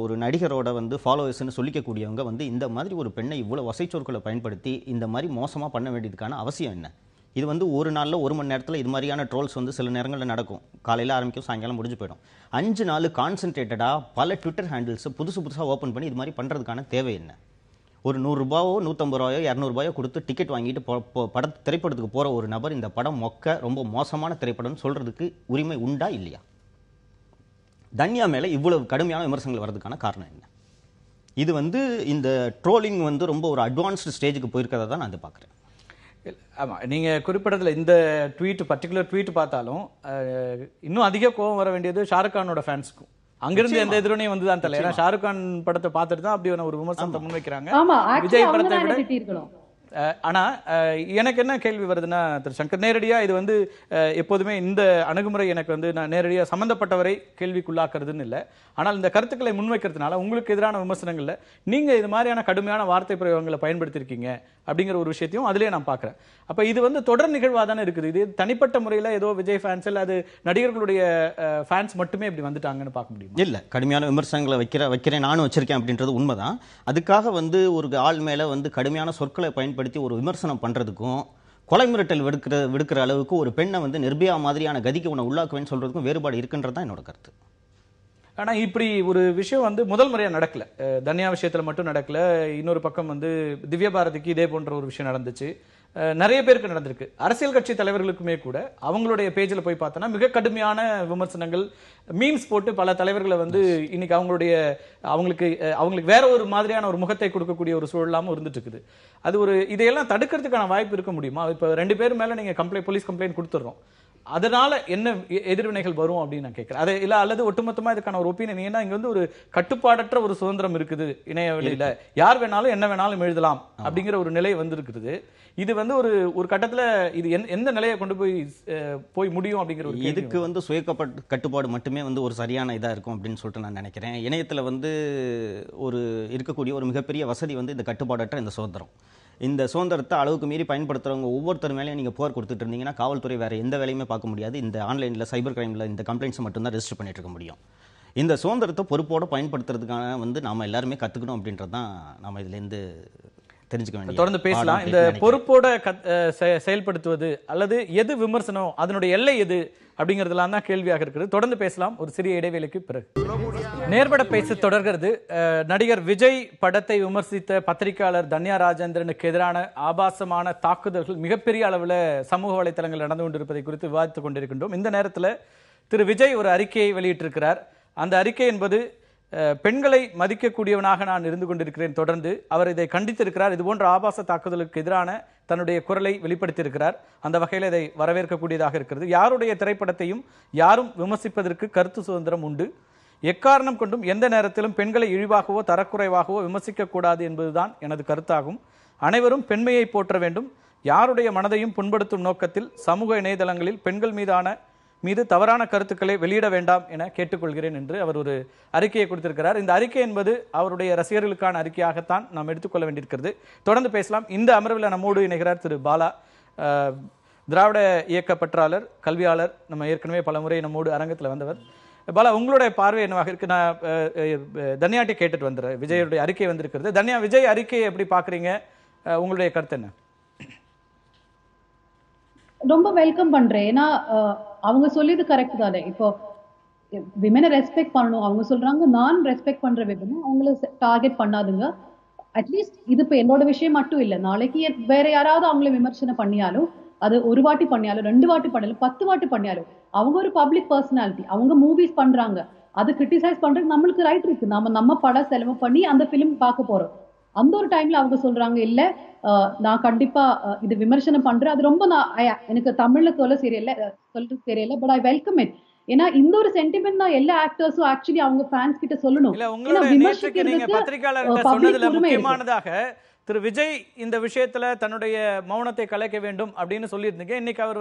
ஒரு நடிகரோட வந்து ஃபாலோவர்ஸ்னு சொல்லிக்கக்கூடியவங்க வந்து இந்த மாதிரி ஒரு பெண்ணை இவ்வளோ வசைச்சொற்களை பயன்படுத்தி இந்த மாதிரி மோசமாக பண்ண வேண்டியதுக்கான அவசியம் என்ன? இது வந்து ஒரு நாளில் 1 மணி நேரத்தில் இது மாதிரியான ட்ரோல்ஸ் வந்து சில நேரங்களில் நடக்கும். காலையில் ஆரம்பிக்கும், சாயங்காலம் முடிஞ்சு போயிடும். 5 நாள் கான்சென்ட்ரேட்டடாக பல ட்விட்டர் ஹேண்டில்ஸை புதுசாக ஓப்பன் பண்ணி இது மாதிரி பண்ணுறதுக்கான தேவை என்ன? ஒரு 100 ரூபாயோ 150 ரூபாயோ 200 ரூபாயோ கொடுத்து டிக்கெட் வாங்கிட்டு திரைப்படத்துக்கு போகிற ஒரு நபர் இந்த படம் ரொம்ப மோசமான திரைப்படம்னு சொல்கிறதுக்கு உரிமை உண்டா இல்லையா? தன்யா மேலே இவ்வளவு கடுமையான விமர்சனங்கள் வர்றதுக்கான காரணம் என்ன? இது வந்து இந்த ட்ரோலிங் வந்து ரொம்ப ஒரு அட்வான்ஸ்டு ஸ்டேஜுக்கு போயிருக்கிறதா தான் நான் அதை பார்க்குறேன். ஆமாம், நீங்கள் குறிப்பிடத்தில் இந்த பர்டிகுலர் ட்வீட் பார்த்தாலும் இன்னும் அதிக கோபம் வர வேண்டியது ஷாருக் கானோட ஃபேன்ஸுக்கும். அங்கிருந்து எந்த எதிரொனையும் வந்து தான் தெரியல. ஏன்னா ஷாருக் கான் படத்தை பார்த்துட்டு தான் அப்படி ஒரு விமர்சனத்தை முன்வைக்கிறாங்க. விஜய் படத்தை விட. ஆனா எனக்கு என்ன கேள்வி வருதுன்னா, திரு சங்கர், நேரடியா இது வந்து எப்போதுமே இந்த அணுகுமுறை எனக்கு வந்து நான் நேரடியா சம்பந்தப்பட்டவரை கேள்விக்குள்ளாக்குறதுன்னு இல்லை. ஆனால் இந்த கருத்துக்களை முன்வைக்கிறதுனால உங்களுக்கு எதிரான விமர்சனங்கள்ல நீங்க இது மாதிரியான கடுமையான வார்த்தை பிரயோகங்களை பயன்படுத்திருக்கீங்க அப்படிங்கிற ஒரு விஷயத்தையும் அதுலயே நான் பார்க்கிறேன். அப்ப இது வந்து தொடர் நிகழ்வா தானே இருக்குது. இது தனிப்பட்ட முறையில் ஏதோ விஜய் ஃபேன்ஸ் இல்ல அது நடிகர்களுடைய ஃபேன்ஸ் மட்டுமே இப்படி வந்துட்டாங்கன்னு பார்க்க முடியும்? இல்ல, கடுமையான விமர்சனங்களை வைக்கிறேன், நானும் வச்சிருக்கேன் அப்படின்றது உண்மைதான். அதுக்காக வந்து ஒரு ஆள் மேல வந்து கடுமையான சொற்களை பயன்படுத்தி ஒரு விமர்சனம் பண்றதுக்கும் கொலை மிரட்டல் விடுக்கிற அளவுக்கு ஒரு பெண்ணை வந்து நிர்பயா மாதிரியான கதிக்கு உன்னை உள்ளாக்குவேன்னு சொல்றதுக்கும் வேறுபாடு இருக்குன்றதான் என்னோட கருத்து. ஆனா இப்படி ஒரு விஷயம் வந்து முதல் முறையா நடக்கல. தன்யா விஷயத்துல மட்டும் நடக்கல. இன்னொரு பக்கம் வந்து திவ்யா பாரதிக்கு இதே போன்ற ஒரு விஷயம் நடந்துச்சு. நிறைய பேருக்கு நடந்திருக்கு. அரசியல் கட்சி தலைவர்களுக்குமே கூட அவங்களுடைய பேஜில் போய் பார்த்தோன்னா மிக கடுமையான விமர்சனங்கள், மீம்ஸ் போட்டு பல தலைவர்களை வந்து இன்னைக்கு அவங்களுக்கு வேற ஒரு மாதிரியான ஒரு முகத்தை கொடுக்கக்கூடிய ஒரு சூழலாம இருந்துட்டு இருக்குது. அது இதையெல்லாம் தடுக்கிறதுக்கான வாய்ப்பு இருக்க முடியுமா? இப்ப 2 பேர் மேல நீங்க போலீஸ் கம்ப்ளைண்ட் கொடுத்துறோம், அதனால என்ன எதிர்வினைகள் வரும் அப்படின்னு நான் கேட்கிறேன். அது இல்ல அல்லது ஒட்டுமொத்தமா இதுக்கான ஒரு ஒப்பீனியன் ஏன்னா இங்க வந்து ஒரு கட்டுப்பாடற்ற ஒரு சுதந்திரம் இருக்குது இணைய வழியில, யார் வேணாலும் என்ன வேணாலும் எழுதலாம் அப்படிங்கிற ஒரு நிலை வந்திருக்குது. இது வந்து ஒரு கட்டத்துல இது எந்த நிலையை கொண்டு போய் முடியும் அப்படிங்கிற ஒரு இதுக்கு வந்து சுய கட்டுப்பாடு மட்டுமே வந்து ஒரு சரியான இதா இருக்கும் அப்படின்னு சொல்லிட்டு நான் நினைக்கிறேன். இணையத்துல வந்து இருக்கக்கூடிய ஒரு மிகப்பெரிய வசதி வந்து இந்த கட்டுப்பாடற்ற இந்த சுதந்திரம். இந்த சுதந்திரத்தை அளவுக்கு மீறி பயன்படுத்துறவங்க ஒவ்வொருத்தர் மேலேயும் நீங்கள் புகார் கொடுத்துட்டு இருந்தீங்கன்னா காவல்துறை வேற எந்த வேலையுமே பார்க்க முடியாது. இந்த ஆன்லைனில் சைபர் கிரைமில் இந்த கம்ப்ளைண்ட்ஸ் மட்டும்தான் ரெஜிஸ்டர் பண்ணிட்டு இருக்க முடியும். இந்த சுதந்திரத்தை பொறுப்போடு பயன்படுத்துறதுக்கான நாம எல்லாருமே கற்றுக்கணும் அப்படின்றது தான் நம்ம இதுலேருந்து தெரிஞ்சுக்க வேண்டிய. தொடர்ந்து பேசலாம். இந்த பொறுப்போட செயல்படுத்துவது அல்லது எது விமர்சனம், அதனுடைய எல்லை எது அப்படிங்கிறதுலாம் தான் கேள்வியாக இருக்கிறது. தொடர்ந்து பேசலாம் ஒரு சிறிய இடைவேளைக்கு பிறகு. நேர்பட பேச தொடர்கிறது. நடிகர் விஜய் படத்தை விமர்சித்த பத்திரிகையாளர் தன்யா ராஜேந்திரனுக்கு எதிரான ஆபாசமான தாக்குதல்கள் மிகப்பெரிய அளவில் சமூக வலைதளங்கள் நடந்து கொண்டிருப்பதை குறித்து விவாதித்துக் கொண்டிருக்கின்றோம். இந்த நேரத்தில் திரு விஜய் ஒரு அறிக்கையை வெளியிட்டிருக்கிறார். அந்த அறிக்கை என்பது பெண்களை மதிக்கக்கூடியவனாக நான் இருந்து கொண்டிருக்கிறேன். தொடர்ந்து அவர் இதை கண்டித்திருக்கிறார். இதுபோன்ற ஆபாச தாக்குதலுக்கு எதிரான தன்னுடைய குரலை வெளிப்படுத்தியிருக்கிறார். அந்த வகையில் இதை வரவேற்கக்கூடியதாக இருக்கிறது. யாருடைய திரைப்படத்தையும் யாரும் விமர்சிப்பதற்கு கருத்து சுதந்திரம் உண்டு. எக்காரணம் கொண்டும் எந்த நேரத்திலும் பெண்களை இழிவாகவோ தரக்குறைவாகவோ விமர்சிக்க கூடாது என்பதுதான் எனது கருத்தாகும். அனைவரும் பெண்மையை போற்ற வேண்டும். யாருடைய மனதையும் புண்படுத்தும் நோக்கத்தில் சமூக இணையதளங்களில் பெண்கள் மீது தவறான கருத்துக்களை வெளியிட வேண்டாம் என கேட்டுக்கொள்கிறேன் என்று அவர் ஒரு அறிக்கையை கொடுத்திருக்கிறார். இந்த அறிக்கை என்பது அவருடைய ரசிகர்களுக்கான அறிக்கையாகத்தான் நாம் எடுத்துக்கொள்ள வேண்டியிருக்கிறது. தொடர்ந்து பேசலாம். இந்த அமர்வில் நம்மோடு இணைகிறார் திரு பாலா, திராவிட இயக்க பற்றாளர், கல்வியாளர். நம்ம ஏற்கனவே பல முறை நம்மோடு அரங்கத்தில் வந்தவர். பாலா, உங்களுடைய பார்வை என்னவாக இருக்கு? நான் தன்யாட்டை கேட்டுட்டு வந்துடுறேன். விஜயுடைய அறிக்கை வந்திருக்கிறது. தன்யா, விஜய் அறிக்கையை எப்படி பாக்குறீங்க? உங்களுடைய கருத்து என்ன? ரொம்ப வெல்கம் பண்றேன். ஏன்னா அவங்க சொல்லியது கரெக்ட் தானே. இப்போ விமனை ரெஸ்பெக்ட் பண்ணணும். அவங்க சொல்றாங்க நான் ரெஸ்பெக்ட் பண்ற விமனை அவங்கள டார்கெட் பண்ணாதுங்க. அட்லீஸ்ட் இது இப்போ என்னோட விஷயம் மட்டும் இல்லை. நாளைக்கு வேற யாராவது அவங்கள விமர்சனம் பண்ணியாலும், அது ஒரு வாட்டி பண்ணியாலும், 2 வாட்டி பண்ணாலும், 10 வாட்டி பண்ணியாலும், அவங்க ஒரு பப்ளிக் பர்சனாலிட்டி. அவங்க மூவிஸ் பண்றாங்க, அது கிரிட்டிசைஸ் பண்றதுக்கு நம்மளுக்கு ரைட் இருக்கு. நம்ம படம் செலவு பண்ணி அந்த பிலிம் பார்க்க போறோம். அந்த ஒரு டைம்ல அவங்க சொல்றாங்க இல்ல நான் கண்டிப்பா இது விமர்சனம் பண்றேன். அது ரொம்ப எனக்கு தமிழ்ல சொல்றது தெரியல. But I welcome it. ஏன்னா இந்த ஒரு சென்டிமெண்ட் தான் எல்லா ஆக்டர்ஸும் ஆக்சுவலி அவங்க ஃபேன்ஸ் கிட்ட சொல்லணும். முக்கியமானதாக திரு விஜய் இந்த விஷயத்துல தன்னுடைய மௌனத்தை கலைக்க வேண்டும் அப்படின்னு சொல்லியிருந்தீங்க. இன்னைக்கு அவர்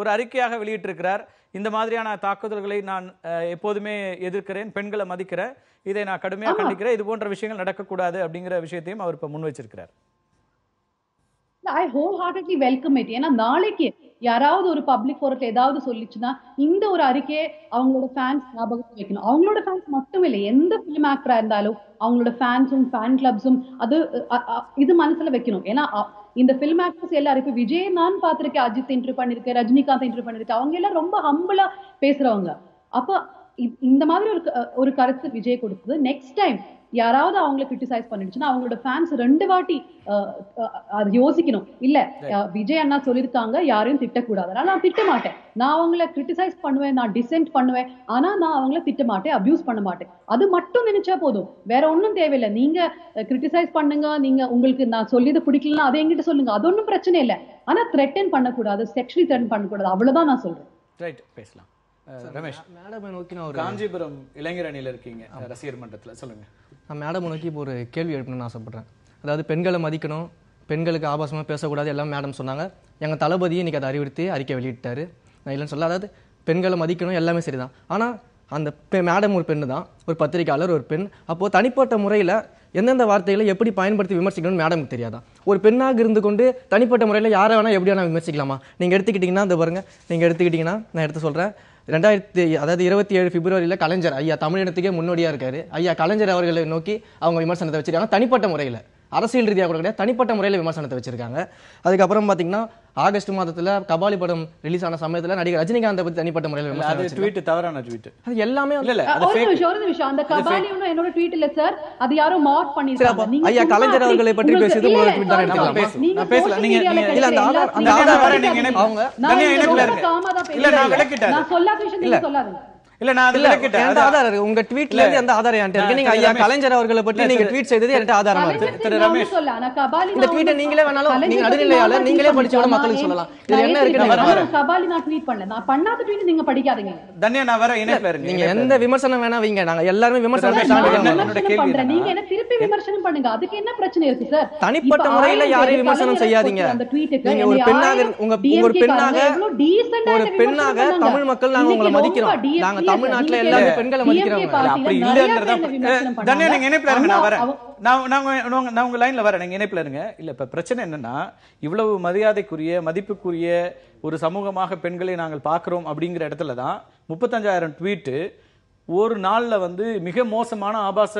ஒரு அறிக்கையாக வெளியிட்டிருக்கிறார். இந்த மாதிரியான தாக்குதல்களை நான் எப்போதுமே எதிர்க்கிறேன், பெண்களை மதிக்கிறேன், இதை நான் கடுமையாக கண்டிக்கிறேன், இது போன்ற விஷயங்கள் நடக்கக்கூடாது அப்படிங்கிற விஷயத்தையும் அவர் இப்ப முன் வச்சிருக்கிறார். I wholeheartedly welcome it. ஏன்னா நாளைக்கு யாராவது ஒரு பப்ளிக் ஃபோரத்துல ஏதாவது சொல்லிச்சுன்னா இந்த ஒரு அறிக்கையை அவங்களோட ஃபேன்ஸ் ஞாபகத்தை வைக்கணும். அவங்களோட ஃபேன்ஸ் மட்டும் இல்லை, எந்த பிலிம் ஆக்டரா இருந்தாலும் அவங்களோட ஃபேன்ஸும் ஃபேன் கிளப்ஸும் அது இது மனசுல வைக்கணும். ஏன்னா இந்த பிலிம் ஆக்டர்ஸ் எல்லாரும் இப்ப விஜய் நான் பார்த்திருக்கேன், அஜித் இன்டர்வியூ பண்ணிருக்கேன், ரஜினிகாந்த் இன்டர்வியூ பண்ணிருக்கேன், அவங்க எல்லாம் ரொம்ப ஹம்பிளா பேசுறவங்க. அப்ப இந்த மாதிரி ஒரு கருத்து விஜய் கொடுத்தது. நெக்ஸ்ட் டைம் யாராவது அவங்களை கிரிட்டிசைஸ் பண்ணிடுச்சுன்னா அவங்களோட ஃபேன்ஸ் 2 வாட்டி அது யோசிக்கணும். இல்ல விஜய் அண்ணா சொல்லியிருக்காங்க யாரையும் திட்டக்கூடாது, அதனால நான் திட்ட மாட்டேன், நான் அவங்கள கிரிட்டிசைஸ் பண்ணுவேன், நான் டிசென்ட் பண்ணுவேன், ஆனா நான் அவங்கள திட்ட மாட்டேன், அபியூஸ் பண்ண மாட்டேன். அது மட்டும் நினைச்சா போதும், வேற ஒன்றும் தேவையில்லை. நீங்க கிரிட்டிசைஸ் பண்ணுங்க, நீங்க உங்களுக்கு நான் சொல்லியது பிடிக்கலன்னா அதை என்கிட்ட சொல்லுங்க, அது ஒன்றும் பிரச்சனை இல்லை. ஆனா த்ரெட்டன் பண்ணக்கூடாது, செக்ஷுவலி த்ரெட்டன் பண்ணக்கூடாது, அவ்வளவுதான் நான் சொல்றேன். ரைட், பேசலாம். ரமேஷ், மேடம் நோக்கி நான் காஞ்சிபுரம் இளைஞர் அணியில இருக்கீங்க, ரசிகர் மன்றத்தில், சொல்லுங்க. நான் மேடம் நோக்கி இப்போ ஒரு கேள்வி எழுப்பணும்னு ஆசைப்படுறேன். அதாவது பெண்களை மதிக்கணும், பெண்களுக்கு ஆபாசமாக பேசக்கூடாது எல்லாம் மேடம் சொன்னாங்க. எங்கள் தளபதியை இன்றைக்கி அதை அறிவுறுத்தி அறிக்கை வெளியிட்டார். நான் இல்லைன்னு சொல்ல, அதாவது பெண்களை மதிக்கணும் எல்லாமே சரிதான். ஆனால் அந்த மேடம் ஒரு பெண்ணு தான், ஒரு பத்திரிகையாளர் ஒரு பெண். அப்போது தனிப்பட்ட முறையில் எந்தெந்த வார்த்தைகளை எப்படி பயன்படுத்தி விமர்சிக்கணும்னு மேடமுக்கு தெரியாதான்? ஒரு பெண்ணாக இருந்து கொண்டு தனிப்பட்ட முறையில் யாரை வேணால் எப்படி வேணால் விமர்சிக்கலாமா? நீங்கள் எடுத்துக்கிட்டிங்கன்னா இந்த பாருங்கள், நீங்கள் எடுத்துக்கிட்டிங்கன்னா நான் எடுத்து சொல்கிறேன். 27 பிப்ரவரியில் கலைஞர் ஐயா தமிழினத்துக்கே முன்னோடியாக இருக்காரு. ஐயா கலைஞர் அவர்களை நோக்கி அவங்க விமர்சனத்தை வச்சிருக்காங்க. தனிப்பட்ட முறையில், அரசியல் ரீதியாக கூட கிடையாது, தனிப்பட்ட முறையில் விமர்சனத்தை வச்சிருக்காங்க. அதுக்கப்புறம் பார்த்தீங்கன்னா ஆகஸ்ட் மாதத்தில் கபாலி படம் ரிலீஸ் ஆன சமயத்தில் நடிகர் ரஜினிகாந்தை பத்தி தனிப்பட்ட முறையில் தவறான ட்வீட் அது எல்லாமே ஒரு நிமிஷம். அந்த கபாலி என்னோட ட்வீட் இல்ல சார், அது யாரோ மார்க் பண்ணிருக்காங்க. ஐயா கலைஞர் அவர்களை பற்றி பேசியது உங்களோட ட்வீட் தான் எடுக்கலாம். நான் பேசல, நீங்க இல்ல அந்த ஆதாரம் நீங்க அவங்க தனியா இணைப்புல இருக்கு. இல்ல நான் விளக்கிட்டேன், நான் சொல்லாத விஷயம் நீங்க சொல்லாதீங்க. இல்ல நான் அதுல விளக்கிட்டேன். அந்த ஆதாரம் இருக்கு உங்க ட்வீட்ல இருந்து அந்த ஆதாரம் என்கிட்ட இருக்கு. நீங்க ஐயா கலைஞர் அவர்களை பற்றி நீங்க ட்வீட் செய்தது என்கிட்ட ஆதாரமா இருக்கு. திரு ரமேஷ், இந்த ட்வீட்டை நீங்களே வேணாலும் நீங்க நடுநிலையாளர் நீங்களே படிச்சவங்க மக்களுக்கு சொல்லலாம். இது என்ன இருக்கு? கபாலி நான் ட்வீட் பண்ணல, நான் பண்ணாத ட்வீட் நீங்க படிக்காதீங்க. தன்யா நான் வர இணைப்புல இருக்கு. நீங்க எந்த விமர்சனம் வேணா வைங்க, நாங்க எல்லாரும் விமர்சனம் பண்றேன். நீங்க என்ன திருப்பி விமர்சனம் பண்ணுங்க, அதுக்கு என்ன பிரச்சனை இருக்கு சார்? தனிப்பட்ட முறையில யாரையும் விமர்சனம் செய்யாதீங்க. நீங்க ஒரு பெண்ணாக ஒரு பெண்ணாக தமிழ் மக்கள் நாங்க உங்களை மதிக்கிறோம். நாங்க தமிழ்நாட்டுல எல்லாமே பெண்களை மதிக்கிறவங்க. அப்படி இல்லங்கறத தனியா நீங்க இணைப்புல இருங்க, நான் வரேன். நான் உங்க லைன்ல வரேன், நீங்க இணைப்புல இருங்க. இல்ல இப்ப பிரச்சனை என்னன்னா, இவ்வளவு மரியாதைக்குரிய மதிப்புக்குரிய ஒரு சமூகமாக பெண்களை நாங்கள் பார்க்கிறோம் அப்படிங்கிற இடத்துல தான் 35,000 ட்வீட் ஒரு நாள்ல வந்து மிக மோசமான ஆபாச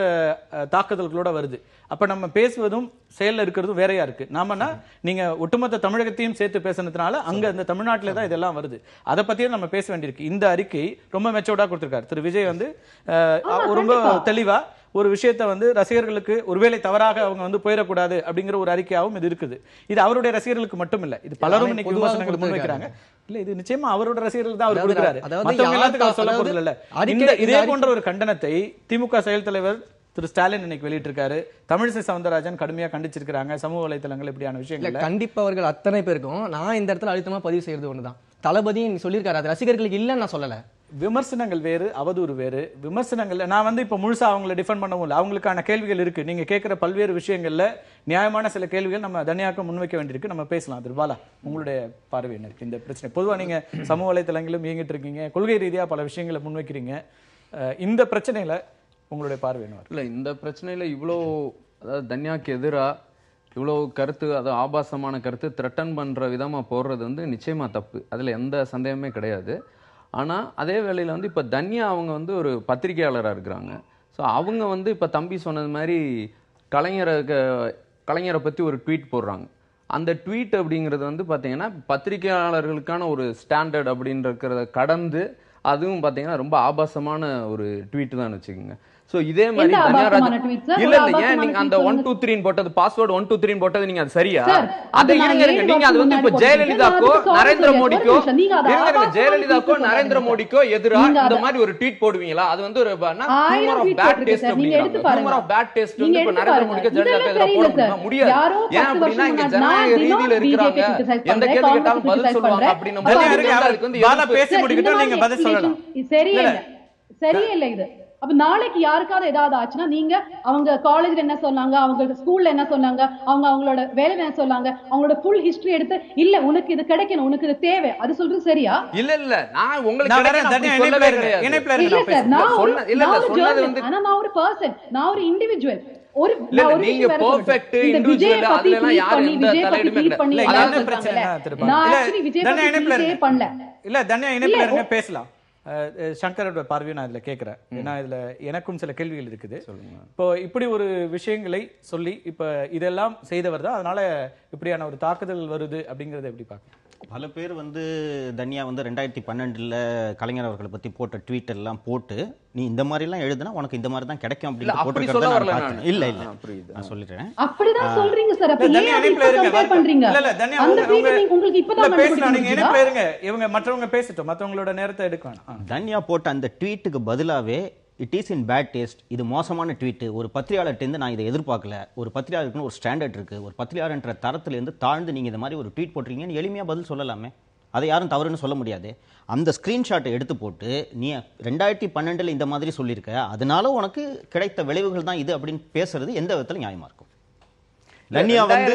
தாக்குதல்களோட வருது. அப்ப நம்ம பேசுவதும் செயல்ல இருக்கிறதும் வேறையா இருக்கு. நாமனா நீங்க ஒட்டுமொத்த தமிழகத்தையும் சேர்த்து பேசுனதுனால அங்க இந்த தமிழ்நாட்டில தான் இதெல்லாம் வருது. அதை பத்தியே நம்ம பேச வேண்டியிருக்கு. இந்த அறிக்கை ரொம்ப மெச்சோர்டா கொடுத்திருக்காரு திரு விஜய் வந்து ரொம்ப தெளிவா ஒரு விஷயத்தை வந்து ரசிகர்களுக்கு ஒருவேளை தவறாக அவங்க வந்து போயிடக்கூடாது அப்படிங்கிற ஒரு அறிக்கையாகவும் இது இருக்குது. இது அவருடைய ரசிகர்களுக்கு மட்டும் இல்ல, இது பலரும் இன்னைக்கு விமர்சனங்கள் முன்வைக்கிறாங்க. இல்ல, இது நிச்சயமா அவரோட ரசிகர்கள் தான் அவர் கொடுக்கிறாரு, மத்தவங்க எல்லாத்துக்கும் அவர் சொல்ல போறது இல்ல. இதே போன்ற ஒரு கண்டனத்தை திமுக செயல் தலைவர் திரு ஸ்டாலின் இன்னைக்கு வெளியிட்டிருக்காரு. தமிழிசை சவுந்தரராஜன் கடுமையா கண்டிச்சிருக்காங்க சமூக வலைதளங்கள் இப்படியான விஷயங்கள். கண்டிப்பா அவர்கள் அத்தனை பேருக்கும் நான் இந்த இடத்துல அழுத்தமா பதிவு செய்யறது ஒண்ணுதான், தளபதி சொல்லியிருக்காரு, அது ரசிகர்களுக்கு இல்லன்னு நான் சொல்லல. விமர்சனங்கள் வேறு, அவதூறு வேறு. விமர்சனங்கள்ல நான் வந்து இப்ப முழுசா அவங்களை டிஃபெண்ட் பண்ணவும் இல்லை, அவங்களுக்கான கேள்விகள் இருக்கு. நீங்க கேட்கிற பல்வேறு விஷயங்கள்ல நியாயமான சில கேள்விகள் நம்ம தனியாக முன்வைக்க வேண்டியிருக்கு, நம்ம பேசலாம். திரு பாலா, உங்களுடைய பார்வை என்ன இருக்கு இந்த பிரச்சனை? பொதுவா நீங்க சமூக வலைத்தளங்களும் இயங்கிட்டு இருக்கீங்க, கொள்கை ரீதியா பல விஷயங்களை முன்வைக்கிறீங்க. இந்த பிரச்சனையில உங்களுடைய பார்வை என்ன? இல்ல, இந்த பிரச்சனையில இவ்வளோ, அதாவது தன்யாக்கு எதிரா இவ்வளோ கருத்து, அது ஆபாசமான கருத்து த்ரெட்டன் பண்ற விதமா போடுறது வந்து நிச்சயமா தப்பு, அதுல எந்த சந்தேகமே கிடையாது. ஆனா அதே வேளையில வந்து இப்ப தன்யா அவங்க வந்து ஒரு பத்திரிகையாளராக இருக்கிறாங்க. ஸோ அவங்க வந்து இப்ப தம்பி சொன்னது மாதிரி கலைஞரை பத்தி ஒரு ட்வீட் போடுறாங்க. அந்த ட்வீட் அப்படிங்கிறது வந்து பாத்தீங்கன்னா பத்திரிகையாளர்களுக்கான ஒரு ஸ்டாண்டர்ட் அப்படின்றத கடந்து அதுவும் பாத்தீங்கன்னா ரொம்ப ஆபாசமான ஒரு ட்வீட் தான் வச்சுக்கோங்க. சோ இதே மாதிரி இல்ல ஏன் நீங்க அந்த 123 போட்டது, பாஸ்வேர்ட் 123 போட்டது, நீங்க அது சரியா? அதை இருங்க, நீங்க அது வந்து இப்ப ஜெயலலிதாக்கோ நரேந்திர மோடிக்கோ எதிரா இந்த மாதிரி ஒரு ட்வீட் போடுவீங்களா? அது வந்து ஒரு பேட் டேஸ்ட் பேட் டேஸ்ட் வந்து இப்ப நரேந்திர மோடிக்கோ ஜெயலலிதாக்கோ எதிரா போட முடியாது. ஏன் அப்படின்னா இங்க ஜனநாயக ரீதியில இருக்கிறாங்க, எந்த கேள்வி கேட்டாலும் பதில் சொல்லுவாங்க அப்படின்னு பாலா பேசி முடிக்கட்டும், நீங்க பதில் சொல்லலாம். சரியில்லை இது. அப்ப நாளைக்கு யாருக்காவது ஏதாவது ஆச்சுன்னா நீங்க அவங்க காலேஜ்ல என்ன சொன்னாங்க, அவங்க ஸ்கூல்ல என்ன சொன்னாங்க, அவங்களோட வேலை என்ன சொன்னாங்க, அவங்களோட ஃபுல் ஹிஸ்டரி எடுத்து இல்ல உனக்கு இது கிடைக்கணும், உனக்கு இது தேவை, அது சொல்றது சரியா? இல்ல நான் உங்களுக்கு நான் ஒரு பர்சன், நான் ஒரு இண்டிவிஜுவல். நீங்க பெர்ஃபெக்ட் இண்டிவிஜுவல், அதுல எல்லாம் யாரும் எந்த தலையிடுமே கிடையாது. அதான் பிரச்சனை. நான் ஆக்சுவலி விஜய் பத்தி பண்ணல. இல்ல தன்யா இணைப்புல இருங்க, பேசலாம். சங்கரோட பார்வையை நான் இதுல கேட்கிறேன், ஏன்னா இதுல எனக்கும் சில கேள்விகள் இருக்குது. இப்போ இப்படி ஒரு விஷயங்களை சொல்லி இப்ப இதெல்லாம் செய்தவர் தான், அதனால இப்படியான ஒரு தாக்குதல் வருது அப்படிங்கறத எப்படி பார்க்க? பல பேர் வந்து தன்யா வந்து 2012 கலைஞர் அவர்களை பத்தி போட்ட ட்வீட் எல்லாம் போட்டு நீ இந்த மாதிரி எல்லாம் எழுதுனா உனக்கு இந்த மாதிரி தான் கிடைக்கும் அப்படின்னு போட்டுக்கிறத இல்ல நான் சொல்லிடுறேன். அப்படிதான் சொல்றீங்க சார். அப்ப ஏன் இப்ப கம்பேர் பண்றீங்க? இல்ல தன்யா உங்களுக்கு இப்பதான் பேசலாம், நீங்க இணைப்புல இருங்க, இவங்க மற்றவங்க பேசிட்டோம், மற்றவங்களோட நேரத்தை எடுக்கணும். தன்யா போட்ட அந்த ட்வீட்டுக்கு பதிலாவே it is in bad taste, இது மோசமான ட்வீட், ஒரு பத்திரிகையாளர்கிட்ட நான் இதை எதிர்பார்க்கல, ஒரு பத்திரிகையாளருக்குன்னு ஒரு ஸ்டாண்டர்ட் இருக்கு, ஒரு பத்திரிகையாளர்ன்ற தரத்திலிருந்து தாழ்ந்து நீங்க இந்த மாதிரி ஒரு ட்வீட் போட்டிருக்கீங்கன்னு எளிமையா பதில் சொல்லலாமே, அதை யாரும் தவறுன்னு சொல்ல முடியாது. அந்த ஸ்கிரீன்ஷாட்டை எடுத்து போட்டு நீ 2012 இந்த மாதிரி சொல்லியிருக்க, அதனால உனக்கு கிடைத்த விளைவுகள் தான் இது அப்படின்னு பேசுறது எந்த விதத்துல நியாயமா இருக்கும்? தன்யா வந்து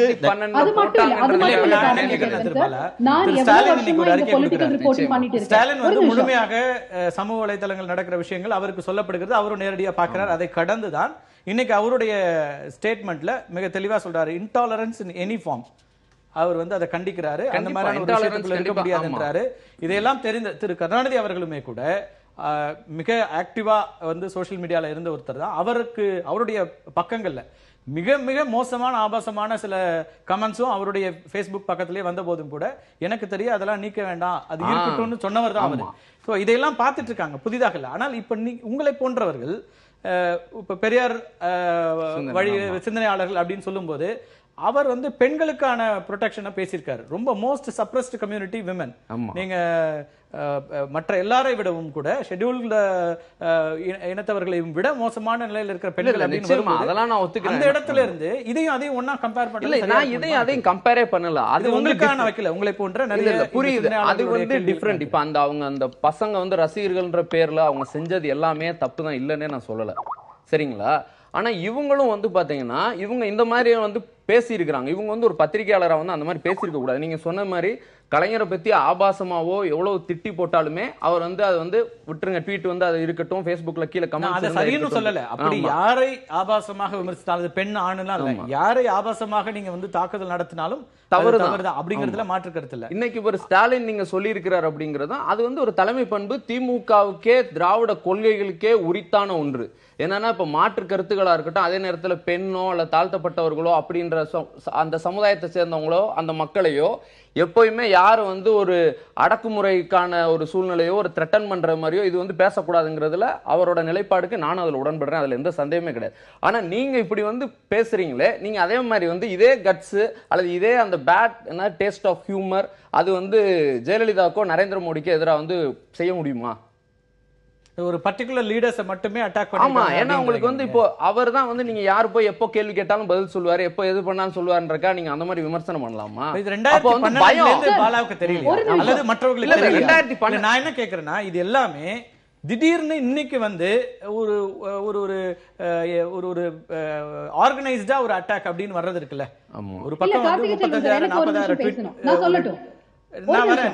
ஸ்டாலின் வந்து முழுமையாக சமூக வலைதளங்கள் நடக்கிற விஷயங்கள் அவருக்கு சொல்லப்படுகிறது, அவரும் நேரடியா பார்க்கிறார். அதை கடந்துதான் இன்னைக்கு அவருடைய ஸ்டேட்மெண்ட்ல மிக தெளிவா சொல்றாரு, இன்டாலரன்ஸ் இன் எனி ஃபார்ம். அவர் வந்து அதை கண்டிக்கிறாரு, அந்த மாதிரி ஒரு விஷயத்துக்குள்ள இருக்க முடியாதுன்றாரு. இதையெல்லாம் தெரிந்த திரு கருணாநிதி அவர்களுமே கூட மிக ஆக்டிவா வந்து சோசியல் மீடியால இருந்த ஒருத்தர் தான். அவருடைய பக்கங்கள்ல மிக மிக மோசமான ஆபாசமான சில கமெண்ட்ஸும் அவருடைய ஃபேஸ்புக் பக்கத்திலே வந்த போதும் கூட எனக்கு தெரிய அதெல்லாம் நீக்க வேண்டாம், அது இருக்கட்டும்னு சொன்னவர் தான் அவர். ஸோ இதையெல்லாம் பார்த்துட்டு இருக்காங்க, புதிதாக இல்லை. ஆனால் இப்ப உங்களை போன்றவர்கள் இப்ப பெரியார் வழி சிந்தனையாளர்கள் அப்படின்னு சொல்லும் போது அவர் வந்து பெண்களுக்கான ப்ரொடெக்ஷனை பேசியிருக்காரு. ரொம்ப மோஸ்ட் சப்ரஸ்ட் கம்யூனிட்டி விமன். நீங்க மற்ற எல்லாரை விடவும் கூட ஷெட்யூல்டு இனத்தவர்களை விட மோசமான நிலையில் இருக்கிற பெண்கள் அதெல்லாம் நான் ஒத்துக்கிறேன். அந்த இடத்துல இருந்து இதையும் ஒண்ணா கம்பேர் பண்ணல. நான் அதையும் கம்பேரே பண்ணல. அது உங்களுக்கான வைக்கல, உங்களை போன்ற நிறைய புரியுது. அது வந்து டிஃபரெண்ட். இப்ப அவங்க அந்த பசங்க வந்து ரசிகர்கள்ன்ற பேர்ல அவங்க செஞ்சது எல்லாமே தப்பு தான், இல்லன்னே நான் சொல்லல, சரிங்களா? ஆனா இவங்களும் வந்து பாத்தீங்கன்னா இவங்க இந்த மாதிரி வந்து பேசியிருக்கிறாங்க. இவங்க வந்து ஒரு பத்திரிகையாளரா வந்து அந்த மாதிரி பேசியிருக்க கூடாது. நீங்க சொன்ன மாதிரி கலைஞரை பத்தி ஆபாசமாவோ எவ்வளவு திட்டி போட்டாலுமே அவர் வந்து அது வந்து விட்டுருங்க, ட்வீட் வந்து அது இருக்கட்டும், Facebookல கீழே அதை சரின்னு சொல்லல. அப்படி யாரை ஆபாசமாக விமர்சித்தாலும், பெண் ஆணுலாம் இல்ல, யாரை ஆபாசமாக நீங்க வந்து தாக்குதல் நடத்தினாலும் தவறுதான் அப்படிங்கிறதுல மாற்று கருத்து இல்ல. இன்னைக்கு ஒரு ஸ்டாலின் நீங்க சொல்லி இருக்கிறார் அப்படிங்கறதும் அது வந்து ஒரு தலைமை பண்பு, திமுகவுக்கே திராவிட கொள்கைகளுக்கே உரித்தான ஒன்று. என்னன்னா இப்ப மாற்று கருத்துக்களா இருக்கட்டும், அதே நேரத்துல பெண்ணோ அல்ல தாழ்த்தப்பட்டவர்களோ அப்படின்ற அந்த சமுதாயத்தை சேர்ந்தவங்களோ அந்த மக்களையோ எப்பயுமே யாரும் வந்து ஒரு அடக்குமுறைக்கான ஒரு சூழ்நிலையோ ஒரு த்ரெட்டன் பண்ற மாதிரியோ இது வந்து பேசக்கூடாதுங்கிறதுல அவரோட நிலைப்பாடுக்கு நானும் அதுல உடன்படுறேன். அதுல எந்த சந்தேகமே கிடையாது. ஆனா நீங்க இப்படி வந்து பேசுறீங்களே, நீங்க அதே மாதிரி வந்து இதே கட்ஸ் அல்லது இதே அந்த பேட் டேஸ்ட் ஆஃப் ஹியூமர் அது வந்து ஜெயலலிதாக்கோ நரேந்திர மோடிக்கோ எதிராக வந்து செய்ய முடியுமா? ஒரு பர்టిక్యులர் லீடர்ஸ் மட்டுமே அட்டாக் பண்ணி. ஆமா, ஏன்னா உங்களுக்கு வந்து இப்போ அவர் தான் வந்து நீங்க யார் போய் எப்போ கேள்வி கேட்டாலும் பதில் சொல்லுவாரு, எப்போ எது பண்ணாலும் சொல்லுவாருன்றக்கா நீங்க அந்த மாதிரி விமர்சனம் பண்ணலாமா? இது 2012ல இருந்து பாலாவுக்கு தெரியல அல்லது மற்றவங்களுக்கு தெரியல. 2012 நான் என்ன கேக்குறேன்னா, இது எல்லாமே திடீர்னு இன்னைக்கு வந்து ஒரு ஒரு ஒரு ஒரு ஆர்கனைஸ்டா ஒரு அட்டாக் அப்படின்னு வர்றது இருக்குல்ல. ஒரு பக்கம் வந்து 35,000 40,000 ட்வீட்.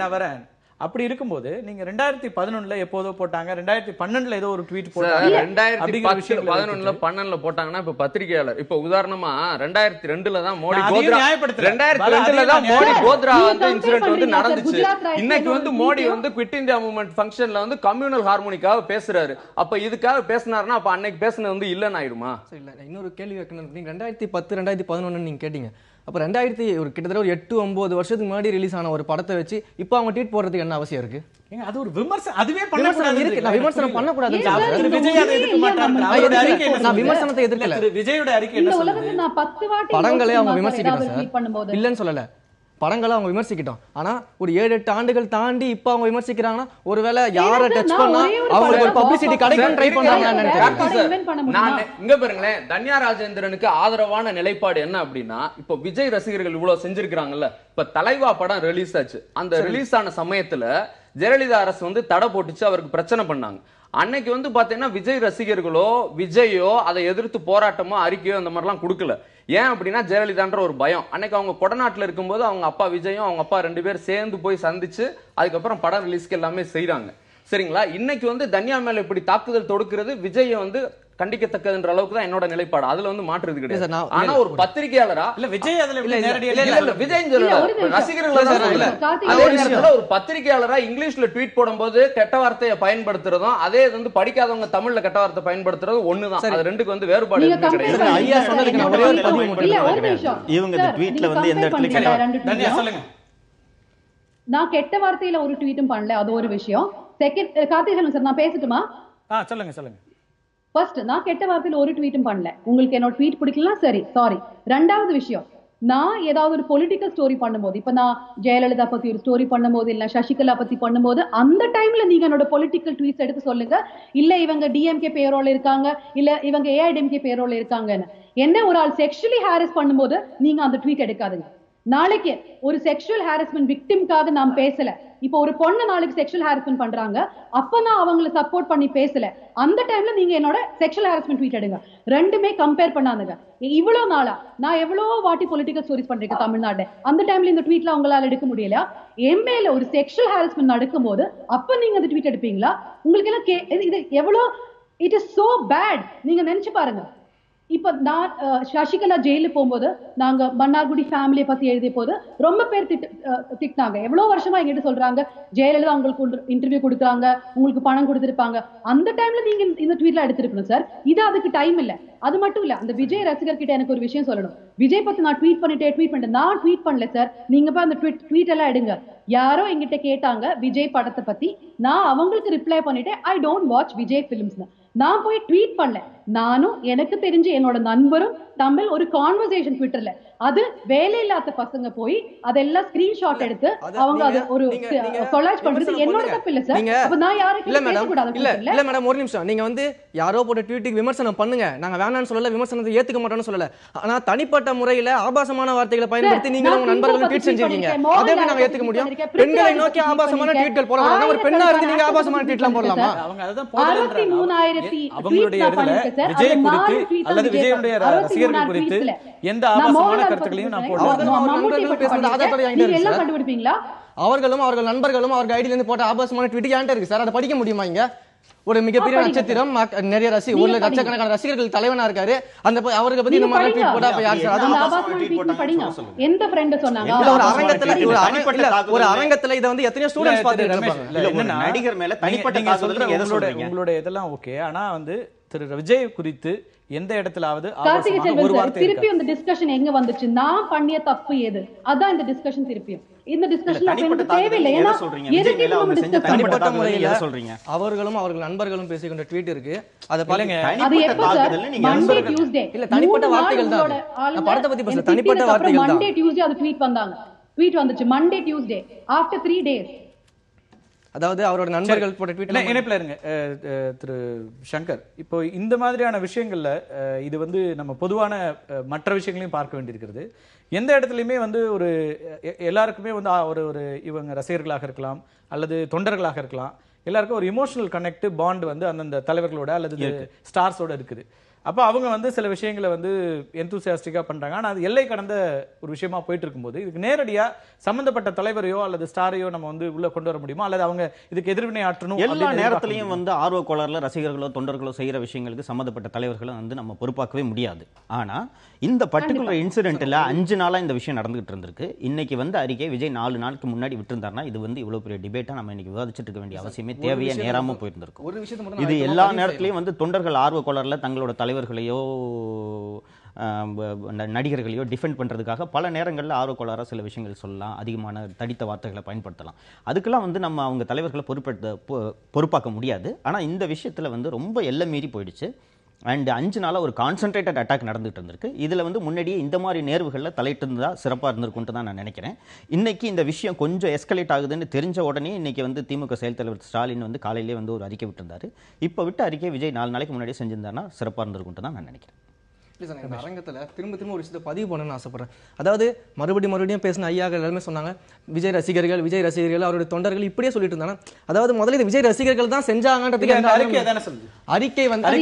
நான் வரேன். அப்படி இருக்கும்போது நீங்க 2011ல எப்போதோ போட்டாங்க, 2012ல ஏதோ ஒரு ட்வீட் போட்டாங்க. 2011ல 12ல போட்டாங்கன்னா இப்ப பத்திரிகையாளர் இப்ப உதாரணமா 2002ல தான் மோடி கோத்ரா 2002ல தான் மோடி கோத்ரா வந்து இன்சிடென்ட் வந்து நடந்துச்சு. இன்னைக்கு வந்து மோடி வந்து குவிட் இந்தியா மூவ்மெண்ட் ஃபங்க்ஷன்ல வந்து கம்யூனல் ஹார்மோனிக்காக பேசுறாரு. அப்ப இதுக்காக பேசினாருன்னா அப்ப அன்னைக்கு பேசுனது வந்து இல்லன்னு ஆயிடுமா? இல்ல, இன்னொரு கேள்வி வைக்கணும். நீங்க 2010 2011 நீங்க கேட்டீங்க. அப்ப 2000 ஒரு கிட்டத்தட்ட ஒரு 8-9 வருஷத்துக்கு முன்னாடி ரிலீஸ் ஆன ஒரு படத்தை வச்சு இப்போ அவங்க ட்வீட் போடுறதுக்கு என்ன அவசியம் இருக்கு? அது ஒரு விமர்சனம், அதுவே பண்ணக்கூடாது இருக்கு. நான் விமர்சனம் பண்ணக்கூடாது. விஜய் அதை எதுக்கு மாட்டாங்க? அவரோட அறிக்கை என்ன? நான் விமர்சனத்தை எதிர்க்கல. விஜயோட அறிக்கை என்ன சொல்லுது? நான் 10 வாட்டி படங்களே அவங்க விமர்சிக்கட்டும் சார், இல்லன்னு சொல்லல. படங்களை அவங்க விமர்சிக்கிட்டோம். ஆனா ஒரு 7-8 ஆண்டுகள் தாண்டி இப்ப அவங்க விமர்சிக்கிறாங்கன்னா ஒருவேளை யார டச் பண்ணா அவங்க ஒரு பப்ளிசிட்டி கிடைக்கும் ட்ரை பண்றாங்கன்னு நினைக்கிறேன். இங்க பாருங்களேன், தன்யா ராஜேந்திரனுக்கு ஆதரவான நிலைப்பாடு என்ன அப்படின்னா, இப்ப விஜய் ரசிகர்கள் இவ்வளவு செஞ்சிருக்காங்கல்ல. இப்ப தலைவா படம் ரிலீஸ் ஆச்சு. அந்த ரிலீஸ் ஆன சமயத்துல ஜெயலலிதா அரசு வந்து தடை போட்டுச்சு, அவருக்கு பிரச்சனை பண்ணாங்க. அன்னைக்கு வந்து பாத்தீங்கன்னா விஜய் ரசிகர்களோ விஜயோ அதை எதிர்த்து போராட்டமோ அறிக்கையோ அந்த மாதிரிலாம் கொடுக்கல. ஏன் அப்படின்னா ஜெயலலிதான்ற ஒரு பயம். அன்னைக்கு அவங்க கொடநாட்டில் இருக்கும்போது அவங்க அப்பா விஜயும் அவங்க அப்பா 2 பேர் சேர்ந்து போய் சந்திச்சு அதுக்கப்புறம் படம் ரிலீஸ்க்கு எல்லாமே செய்யறாங்க. சரிங்களா? இன்னைக்கு வந்து தன்யா மேல இப்படி தாக்குதல் தொடுக்கிறது விஜய் வந்து கண்டிக்கத்தக்கதுன்ற அளவுக்கு தான் என்னோட நிலைப்பாடு. அதுல வந்து மாற்றுறது கிடையாது. ஆனா ஒரு பத்திரிகையாளரா இல்ல விஜய் அதுல நேரடியா இல்ல விஜய் ரசிகர்கள் ஒரு பத்திரிகையாளரா இங்கிலீஷ்ல ட்வீட் போடும்போது கெட்ட வார்த்தையை பயன்படுத்துறதும் அதே வந்து படிக்காதவங்க தமிழ்ல கெட்ட வார்த்தை பயன்படுத்துறதும் ஒண்ணுதான். அது ரெண்டுக்கு வந்து வேறுபாடு கிடையாது. ஐயா சொன்னதுக்கு நான் ஒரே ஒரு பதிவு மட்டும். இவங்க இந்த ட்வீட்ல வந்து எந்த இடத்துல சொல்லுங்க. நான் கெட்ட வார்த்தையில ஒரு ட்வீட்டும் பண்ணல, அது ஒரு விஷயம். செகண்ட், கார்த்திகேயன் சார் நான் பேசட்டுமா? சொல்லுங்க. ஃபர்ஸ்ட், நான் கெட்ட வார்த்தையில ஒரு ட்வீட்டும் பண்ணல. உங்களுக்கு என்னோட ட்வீட் பிடிக்கலாம், சரி, சாரி. ரெண்டாவது விஷயம், நான் ஏதாவது ஒரு பொலிட்டிக்கல் ஸ்டோரி பண்ணும்போது, இப்ப நான் ஜெயலலிதா பத்தி ஒரு ஸ்டோரி பண்ணும்போது இல்ல சசிகலா பத்தி பண்ணும்போது அந்த டைம்ல நீங்க என்னோட பொலிட்டிக்கல் ட்வீட்ஸ் எடுத்து சொல்லுங்க. இல்ல இவங்க டிஎம்கே பேரோல இருக்காங்க, இல்ல இவங்க ஏஐடிஎம்கே பேரோல இருக்காங்கன்னு. என்ன ஒரு ஆள் செக்ஷுவலி ஹாரஸ் பண்ணும்போது நீங்க அந்த ட்வீட் எடுக்காதுங்க. நாளைக்கு ஒரு செக்ஷுவல் ஹாரஸ்மெண்ட் விக்டிம்காக நான் பேசல. இப்போ ஒரு பொண்ணு நாளைக்கு செக்ஷுவல் ஹாரஸ்மெண்ட் பண்றாங்க, அப்ப நான் அவங்களை சப்போர்ட் பண்ணி பேசல. அந்த டைம்ல நீங்க என்னோட செக்ஷுவல் ஹாரஸ்மெண்ட் ட்வீட் எடுங்க. ரெண்டுமே கம்பேர் பண்ணாதுங்க. இவ்வளவு நாளா நான் எவ்வளவு வாட்டி பொலிட்டிக்கல் ஸ்டோரிஸ் பண்றேன் தமிழ்நாடு. அந்த டைம்ல இந்த ட்வீட்ல அவங்களால எடுக்க முடியல. எம்ஏல ஒரு செக்ஷுவல் ஹாரஸ்மெண்ட் நடக்கும் போது அப்ப நீங்க அந்த ட்வீட் எடுப்பீங்களா? உங்களுக்கு எல்லாம் இது எவ்வளவு இட் இஸ் சோ பேட். நீங்க நினைச்சு பாருங்க. இப்ப நான் சசிகலா ஜெயிலுக்கு போகும்போது நாங்க மன்னார்குடி ஃபேமிலியை பத்தி எழுதிய போது ரொம்ப பேர் திட்டினாங்க. எவ்வளவு வருஷமா எங்கிட்ட சொல்றாங்க ஜெயலலிதா உங்களுக்கு இன்டர்வியூ கொடுக்குறாங்க, உங்களுக்கு பணம் கொடுத்திருப்பாங்க. அந்த டைம்ல நீங்க இந்த ட்வீட்ல எடுத்திருக்கணும் சார். இது அதுக்கு டைம் இல்ல. அது மட்டும் இல்ல, அந்த விஜய் ரசிகர் கிட்ட எனக்கு ஒரு விஷயம் சொல்லணும். விஜய் பத்தி நான் ட்வீட் பண்ணிட்டேன். நான் ட்வீட் பண்ணல சார். நீங்க போய் அந்த ட்வீட் எல்லாம் எடுங்க. யாரோ எங்கிட்ட கேட்டாங்க விஜய் படத்தை பத்தி, நான் அவங்களுக்கு ரிப்ளை பண்ணிட்டேன், I don't watch Vijay films. நான் போய் ட்வீட் பண்ணல. நானும் எனக்கு தெரிஞ்சு என்னோட நண்பரும் தமிழ் ஒரு கான்வர்சேஷன் ட்விட்டர்ல, அது வேலை இல்லாத பசங்க போய் அதெல்லாம் ஸ்கிரீன்ஷாட் எடுத்து அவங்க அது ஒரு கொலாஜ் பண்றது என்னோட தப்பு இல்ல சார். அப்ப நான் யாருக்கு பேசக்கூடாது? இல்ல மேடம், ஒரு நிமிஷம். நீங்க வந்து யாரோ போட்ட ட்வீட்டுக்கு விமர்சனம் பண்ணுங்க, நாங்க வேணாம்னு சொல்லல, விமர்சனத்தை ஏத்துக்க மாட்டோம்னு சொல்லல. ஆனா தனிப்பட்ட முறையில ஆபாசமான வார்த்தைகளை பயன்படுத்தி நீங்க உங்க நண்பர்களும் ட்வீட் செஞ்சிருக்கீங்க. அதே நாங்க ஏத்துக்க முடியும்? பெண்களை நோக்கி ஆபாசமான ட்வீட்கள் போடலாம். ஒரு பெண்ணா இருந்து நீங்க ஆபாசமான ட்வீட்லாம் போடலாமா? அவங்க அதான் போடலன்றாங்க. அவங்களுடைய இடத்துல விஜய் குறித்து அல்லது விஜயுடைய ரசிகர்கள் குறித்து எந்த ஆபாசமான கருத்துக்களையும் நான் கண்டுபிடிப்பீங்களா? அவர்களும் அவர்கள் நண்பர்களும் அவர்கள் ஐடியில இருந்து போட்ட ஆபாசமான ட்வீட் ஏன்ட்ட இருக்கு சார், அதை படிக்க முடியுமா? இங்க ஒரு மிகப்பெரிய நட்சத்திரம், நிறைய ஒரு லட்சக்கணக்கான ரசிகர்கள் தலைவனா இருக்காரு, அந்த அவருக்கு பத்தி இந்த மாதிரி ட்வீட் போட்டா அப்ப யார் சார்? எந்த ஃப்ரெண்ட் சொன்னாங்க? ஒரு அரங்கத்துல இத வந்து எத்தனையோ ஸ்டூடண்ட்ஸ் பார்த்துட்டு இருப்பாங்க. நடிகர் மேல தனிப்பட்ட உங்களோட இதெல்லாம் ஓகே, ஆனா வந்து திரு விஜய் குறித்து எந்த இடத்துலாவது ஒரு வார்த்தை திருப்பி அந்த டிஸ்கஷன் எங்க வந்துச்சு? நான் பண்ணிய தப்பு எது? அதான் இந்த டிஸ்கஷன் திருப்பியும் இந்த டிஸ்கஷன் நமக்கு தேவையில்லை. ஏன்னா தனிப்பட்ட முறையில சொல்றீங்க. அவர்களும் அவர்கள் நண்பர்களும் பேசிக்கொண்ட ட்வீட் இருக்கு, அத பாருங்க. அது எப்ப சார்? மண்டே டியூஸ்டே இல்ல தனிப்பட்ட வார்த்தைகள் தான். நான் படத்தை பத்தி பேசல, தனிப்பட்ட வார்த்தைகள் தான். மண்டே டியூஸ்டே அது ட்வீட் வந்தாங்க, ட்வீட் வந்துச்சு மண்டே டியூஸ்டே ஆஃப்டர் 3 days. அதாவது அவரோட நண்பர்கள் போட்ட ட்வீட்ல இணைப்புல இருங்க திரு சங்கர். இப்போ இந்த மாதிரியான விஷயங்கள்ல இது வந்து நம்ம பொதுவான மற்ற விஷயங்களையும் பார்க்க வேண்டியிருக்கிறது. எந்த இடத்துலையுமே வந்து ஒரு எல்லாருக்குமே வந்து ஒரு இவங்க ரசிகர்களாக இருக்கலாம் அல்லது தொண்டர்களாக இருக்கலாம், எல்லாருக்கும் ஒரு இமோஷனல் கனெக்ட் பாண்ட் வந்து அந்தந்த தலைவர்களோட அல்லது ஸ்டார்ஸோட இருக்குது. அப்போ அவங்க வந்து சில விஷயங்களை வந்து எந்தூசியாஸ்டிக்காக பண்ணுறாங்க. ஆனால் அது எல்லை கடந்த ஒரு விஷயமா போயிட்டு இருக்கும்போது இதுக்கு நேரடியாக சம்மந்தப்பட்ட தலைவரையோ அல்லது ஸ்டாரையோ நம்ம வந்து உள்ள கொண்டு வர முடியுமா, அல்லது அவங்க இதுக்கு எதிர்வினை ஆற்றணும்? எல்லா நேரத்திலையும் வந்து ஆர்வ கோளாறுல ரசிகர்களோ தொண்டர்களோ செய்யற விஷயங்களுக்கு சம்மந்தப்பட்ட தலைவர்களும் வந்து நம்ம பொறுப்பாக்கவே முடியாது. ஆனா இந்த பர்டிகுலர் இன்சிடென்ட்ல 5 நாளா இந்த விஷயம் நடந்துகிட்டு இருந்திருக்கு. இன்னைக்கு வந்து அறிக்கை விஜய் 4 நாளுக்கு முன்னாடி விட்டுருந்தாருன்னா இது வந்து இவ்வளவு பெரிய டிபேட்டா நம்ம இன்னைக்கு விவாதிச்சுட்டு இருக்க வேண்டிய அவசியமே தேவையா நேராம போயிருந்திருக்கும். இது எல்லா நேரத்திலையும் வந்து தொண்டர்கள் ஆர்வ கோளாறுல தங்களோட தலைவர்களையோ நடிகர்களையோ டிஃபெண்ட் பண்றதுக்காக பல நேரங்களில் ஆர்வக்கோளாறாக சில விஷயங்கள் சொல்லலாம், அதிகமான தடித்த வார்த்தைகளை பயன்படுத்தலாம். அதுக்கெல்லாம் வந்து நம்ம அவங்க தலைவர்களை பொறுப்பாக்க முடியாது. ஆனால் இந்த விஷயத்தில் வந்து ரொம்ப எல்லை மீறி போயிடுச்சு. அண்ட் 5 நாளாக ஒரு கான்சன்ட்ரேட்டட் அட்டாக் நடந்துகிட்டு இருந்திருக்கு. இதில் வந்து முன்னாடியே இந்த மாதிரி நேர்வுகளில் தலையிட்டு இருந்தால் சிறப்பாக இருந்திருக்குன்ட்டு தான் நான் நினைக்கிறேன். இன்னைக்கு இந்த விஷயம் கொஞ்சம் எஸ்கலேட் ஆகுதுன்னு தெரிஞ்ச உடனே இன்னைக்கு வந்து திமுக செயல் தலைவர் ஸ்டாலின் வந்து காலையிலே வந்து ஒரு அறிக்கை விட்டுருந்தாரு. இப்போ விட்டு அறிக்கை விஜய் 4 நாளைக்கு முன்னாடியே செஞ்சிருந்தாருன்னா சிறப்பாக இருந்திருக்குன்ட்டு தான் நான் நினைக்கிறேன். இந்த அரங்கத்துல திரும்ப ஒரு விஷயத்தை பதிவு பண்ணணும்னு ஆசைப்படுறேன். அதாவது மறுபடியும் பேசின ஐயாக்கள் எல்லாருமே சொன்னாங்க விஜய் ரசிகர்கள் அவருடைய தொண்டர்கள் இப்படியே சொல்லிட்டு இருந்தாங்க. அதாவது முதல்ல இது விஜய் ரசிகர்கள் தான் செஞ்சாங்கன்றதுக்கு அறிக்கை வந்து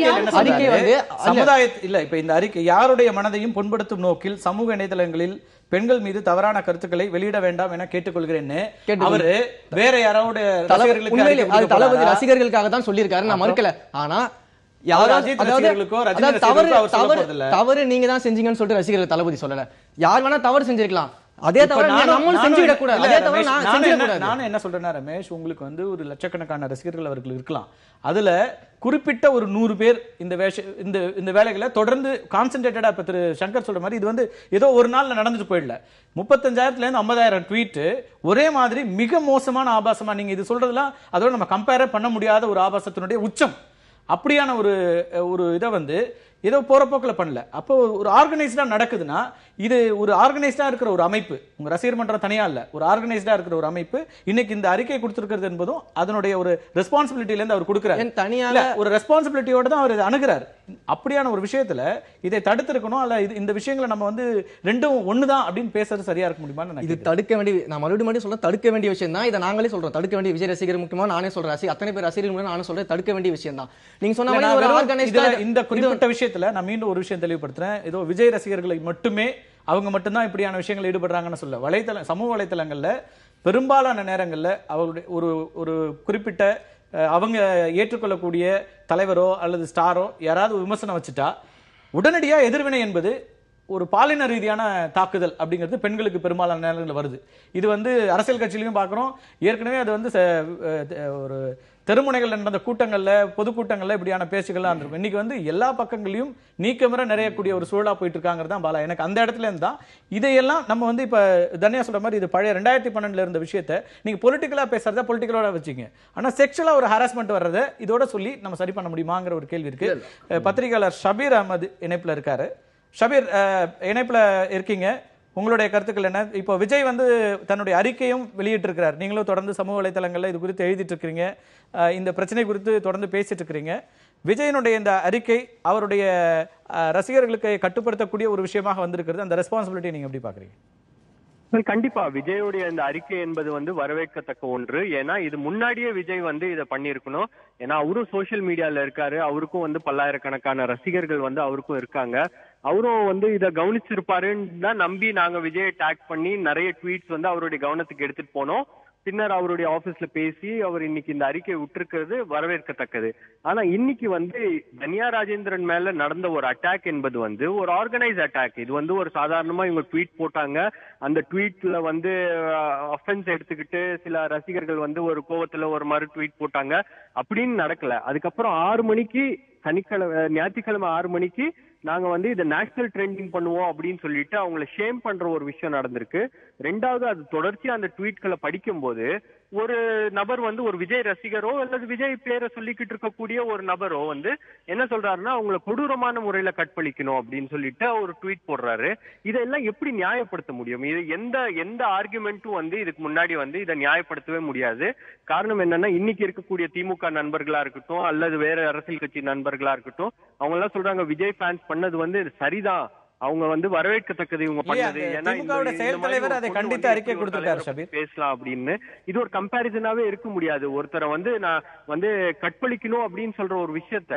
சமுதாயத்தில் இல்ல. இப்ப இந்த அறிக்கை யாருடைய மனதையும் புண்படுத்தும் நோக்கில் சமூக இணையதளங்களில் பெண்கள் மீது தவறான கருத்துக்களை வெளியிட வேண்டாம் என கேட்டுக்கொள்கிறேன்னு அவரு வேற யாரோட தளபதி ரசிகர்களுக்காக தான் சொல்லியிருக்காரு, நான் மறுக்கல. ஆனா தவறு நீங்க தான் செஞ்சீங்கன்னு சொல்லிட்டு ரசிகர்கள் தளபதி சொல்லல. யார் வேணா தவறு செஞ்சிருக்கலாம், அதே தவிர நம்மளும் செஞ்சுவிடக் கூடாது. நானும் என்ன சொல்றேன்னா ரமேஷ், உங்களுக்கு வந்து ஒரு லட்சக்கணக்கான ரசிகர்கள் அவர்கள் இருக்கலாம். அதுல குறிப்பிட்ட ஒரு 100 பேர் இந்த வேலைகளை தொடர்ந்து கான்சென்ட்ரேட்டடா, இப்ப திரு சங்கர் சொல்ற மாதிரி இது வந்து ஏதோ ஒரு நாள்ல நடந்துட்டு போயிடல. 35,000 இருந்து 50,000 ட்வீட் ஒரே மாதிரி மிக மோசமான ஆபாசமா, நீங்க இது சொல்றதுலாம் அதோட நம்ம கம்பேர் பண்ண முடியாத ஒரு ஆபாசத்தினுடைய உச்சம். அப்படியான ஒரு இதை வந்து ஏதோ போற போக்கில் பண்ணல. அப்போ ஒரு ஆர்கனைஸ்டா நடக்குதுன்னா இது ஒரு ஆர்கனைஸ்டா இருக்கிற ஒரு அமைப்பு, உங்க ரசிகர் மன்றம் தனியா இல்ல, ஒரு ஆர்கனைஸ்டா இருக்கிற ஒரு அமைப்பு இன்னைக்கு இந்த அறிக்கை கொடுத்திருக்கிறது என்பதும் அதனுடைய ஒரு ரெஸ்பான்சிபிலிட்டில இருந்து அவர் கொடுக்கிறார். தனியாக ஒரு ரெஸ்பான்சிபிலிட்டியோட தான் அவர் அணுகிறார். அப்படியான ஒரு விஷயத்துல இதை தடுத்திருக்கணும். அல்ல இந்த விஷயங்களை நம்ம வந்து ரெண்டும் ஒண்ணுதான் அப்படின்னு பேசுறது சரியா இருக்க முடியுமா? இது தடுக்க வேண்டிய, நான் மறுபடியும் சொல்றேன், தடுக்க வேண்டிய விஷயம் தான். இதை நாங்களே சொல்றோம், தடுக்க வேண்டிய விஜய் ரசிகர் முக்கியமா நானே சொல்றேன், அத்தனை பேர் ரசிகர்கள் நானும் சொல்றேன், தடுக்க வேண்டிய விஷயம் தான். நீங்க சொன்ன இந்த குறிப்பிட்ட விஷயத்துல நான் மீண்டும் ஒரு விஷயம் தெளிவுபடுத்துறேன். ஏதோ விஜய் ரசிகர்களை மட்டுமே அவங்க மட்டும்தான் இப்படியான விஷயங்கள் ஈடுபடுறாங்கன்னு சொல்ல, சமூக வலைத்தளங்கள்ல பெரும்பாலான நேரங்கள்ல அவருடைய ஒரு குறிப்பிட்ட அவங்க ஏற்றுக்கொள்ளக்கூடிய தலைவரோ அல்லது ஸ்டாரோ யாராவது விமர்சனம் வச்சுட்டா உடனடியா எதிர்வினை என்பது ஒரு பாலின ரீதியான தாக்குதல் அப்படிங்கிறது பெண்களுக்கு பெரும்பாலான நேரங்களில் வருது. இது வந்து அரசியல் கட்சியிலையும் பார்க்குறோம். ஏற்கனவே அது வந்து ஒரு தெருமுனைகள் நடந்த கூட்டங்கள்ல, பொதுக்கூட்டங்கள்ல இப்படியான பேச்சுகள்லாம் இருந்திருக்கும். இன்னைக்கு வந்து எல்லா பக்கங்களையும் நீக்கமர நிறையக்கூடிய ஒரு சூழலா போயிட்டு இருக்காங்கிறது தான் பாலா. எனக்கு அந்த இடத்துல இருந்தா இதையெல்லாம் நம்ம வந்து இப்ப தன்யா சொல்ற மாதிரி இது பழைய 2012 இருந்த விஷயத்தை நீங்க பொலிட்டிக்கலா பேசுறத பொலிட்டிக்கலோட வச்சுங்க, ஆனா செக்ஷுவலா ஒரு ஹராஸ்மெண்ட் வர்றதை இதோட சொல்லி நம்ம சரி பண்ண முடியுமாங்கிற ஒரு கேள்வி இருக்கு. பத்திரிகையாளர் ஷபீர் அஹமது இணைப்புல இருக்காரு. ஷபீர், இணைப்புல இருக்கீங்க, உங்களுடைய கருத்துக்கள் என்ன? இப்போ விஜய் வந்து தன்னுடைய அறிக்கையும் வெளியிட்டு இருக்கிறார், நீங்களும் தொடர்ந்து சமூக வலைதளங்கள்ல இது குறித்து எழுதிட்டு இருக்கிறீங்க, இந்த பிரச்சனை குறித்து தொடர்ந்து பேசிட்டு இருக்கிறீங்க. விஜயனுடைய இந்த அறிக்கை அவருடைய ரசிகர்களுக்கு கட்டுப்படுத்தக்கூடிய ஒரு விஷயமாக வந்திருக்கிறது. அந்த ரெஸ்பான்சிபிலிட்டி நீங்க எப்படி பாக்குறீங்க? கண்டிப்பா விஜயோடைய இந்த அறிக்கை என்பது வந்து வரவேற்கத்தக்க ஒன்று. ஏன்னா இது முன்னாடியே விஜய் வந்து இதை பண்ணிருக்கணும். ஏன்னா அவரும் சோசியல் மீடியால இருக்காரு, அவருக்கும் வந்து பல்லாயிரக்கணக்கான ரசிகர்கள் வந்து அவருக்கும் இருக்காங்க. அவரும் வந்து இதை கவனிச்சிருப்பாருன்னு தான் நம்பி நாங்க விஜயை டேக் பண்ணி நிறைய ட்வீட்ஸ் வந்து அவருடைய கவனத்துக்கு எடுத்துட்டு போனோம். பின்னர் அவருடைய ஆபீஸ்ல பேசி அவர் இன்னைக்கு இந்த அறிக்கை விட்டிருக்கிறது வரவேற்கத்தக்கது. ஆனா இன்னைக்கு வந்து தன்யா ராஜேந்திரன் மேல நடந்த ஒரு அட்டாக் என்பது வந்து ஒரு ஆர்கனைஸ் அட்டாக். இது வந்து ஒரு சாதாரணமா இவங்க ட்வீட் போட்டாங்க, அந்த ட்வீட்ல வந்து அஃபென்ஸ் எடுத்துக்கிட்டு சில ரசிகர்கள் வந்து ஒரு கோவத்துல ஒரு மறு ட்வீட் போட்டாங்க, அப்படின்னு நடக்கல. அதுக்கப்புறம் 6 மணிக்கு ஞாயிற்றுக்கிழமை 6 மணிக்கு நாங்க வந்து இதை நேஷனல் ட்ரெண்டிங் பண்ணுவோம் அப்படின்னு சொல்லிட்டு அவங்கள ஷேம் பண்ற ஒரு விஷயம் நடந்திருக்கு. ரெண்டாவது, அது தொடர்ச்சியா அந்த ட்வீட்களை படிக்கும் போது ஒரு நபர் வந்து ஒரு விஜய் ரசிகரோ அல்லது விஜய் பேரை சொல்லிக்கிட்டு இருக்கக்கூடிய ஒரு நபரோ வந்து என்ன சொல்றாருன்னா அவங்கள கொடூரமான முறையில கற்பழிக்கணும் அப்படின்னு சொல்லிட்டு ஒரு ட்வீட் போடுறாரு. இதெல்லாம் எப்படி நியாயப்படுத்த முடியும்? இது எந்த ஆர்குமெண்ட்டும் வந்து இதுக்கு முன்னாடி வந்து இதை நியாயப்படுத்தவே முடியாது. காரணம் என்னன்னா இன்னைக்கு இருக்கக்கூடிய திமுக நண்பர்களா இருக்கட்டும் அல்லது வேற அரசியல் கட்சி நண்பர்களா இருக்கட்டும், அவங்க எல்லாம் சொல்றாங்க விஜய் ஃபேன்ஸ் பண்ணது வந்து சரிதான், அவங்க வந்து வரவேற்கத்தக்கது இவங்க பண்ணது. ஏன்னா செயல் தலைவர் அதை கண்டித்து அறிக்கை கொடுத்திருக்காரு ஷபீர். பேசலாம் அப்படின்னு இது ஒரு கம்பேரிசனாவே இருக்க முடியாது. ஒருத்தரை வந்து நான் வந்து கற்பழிக்கணும் அப்படின்னு சொல்ற ஒரு விஷயத்த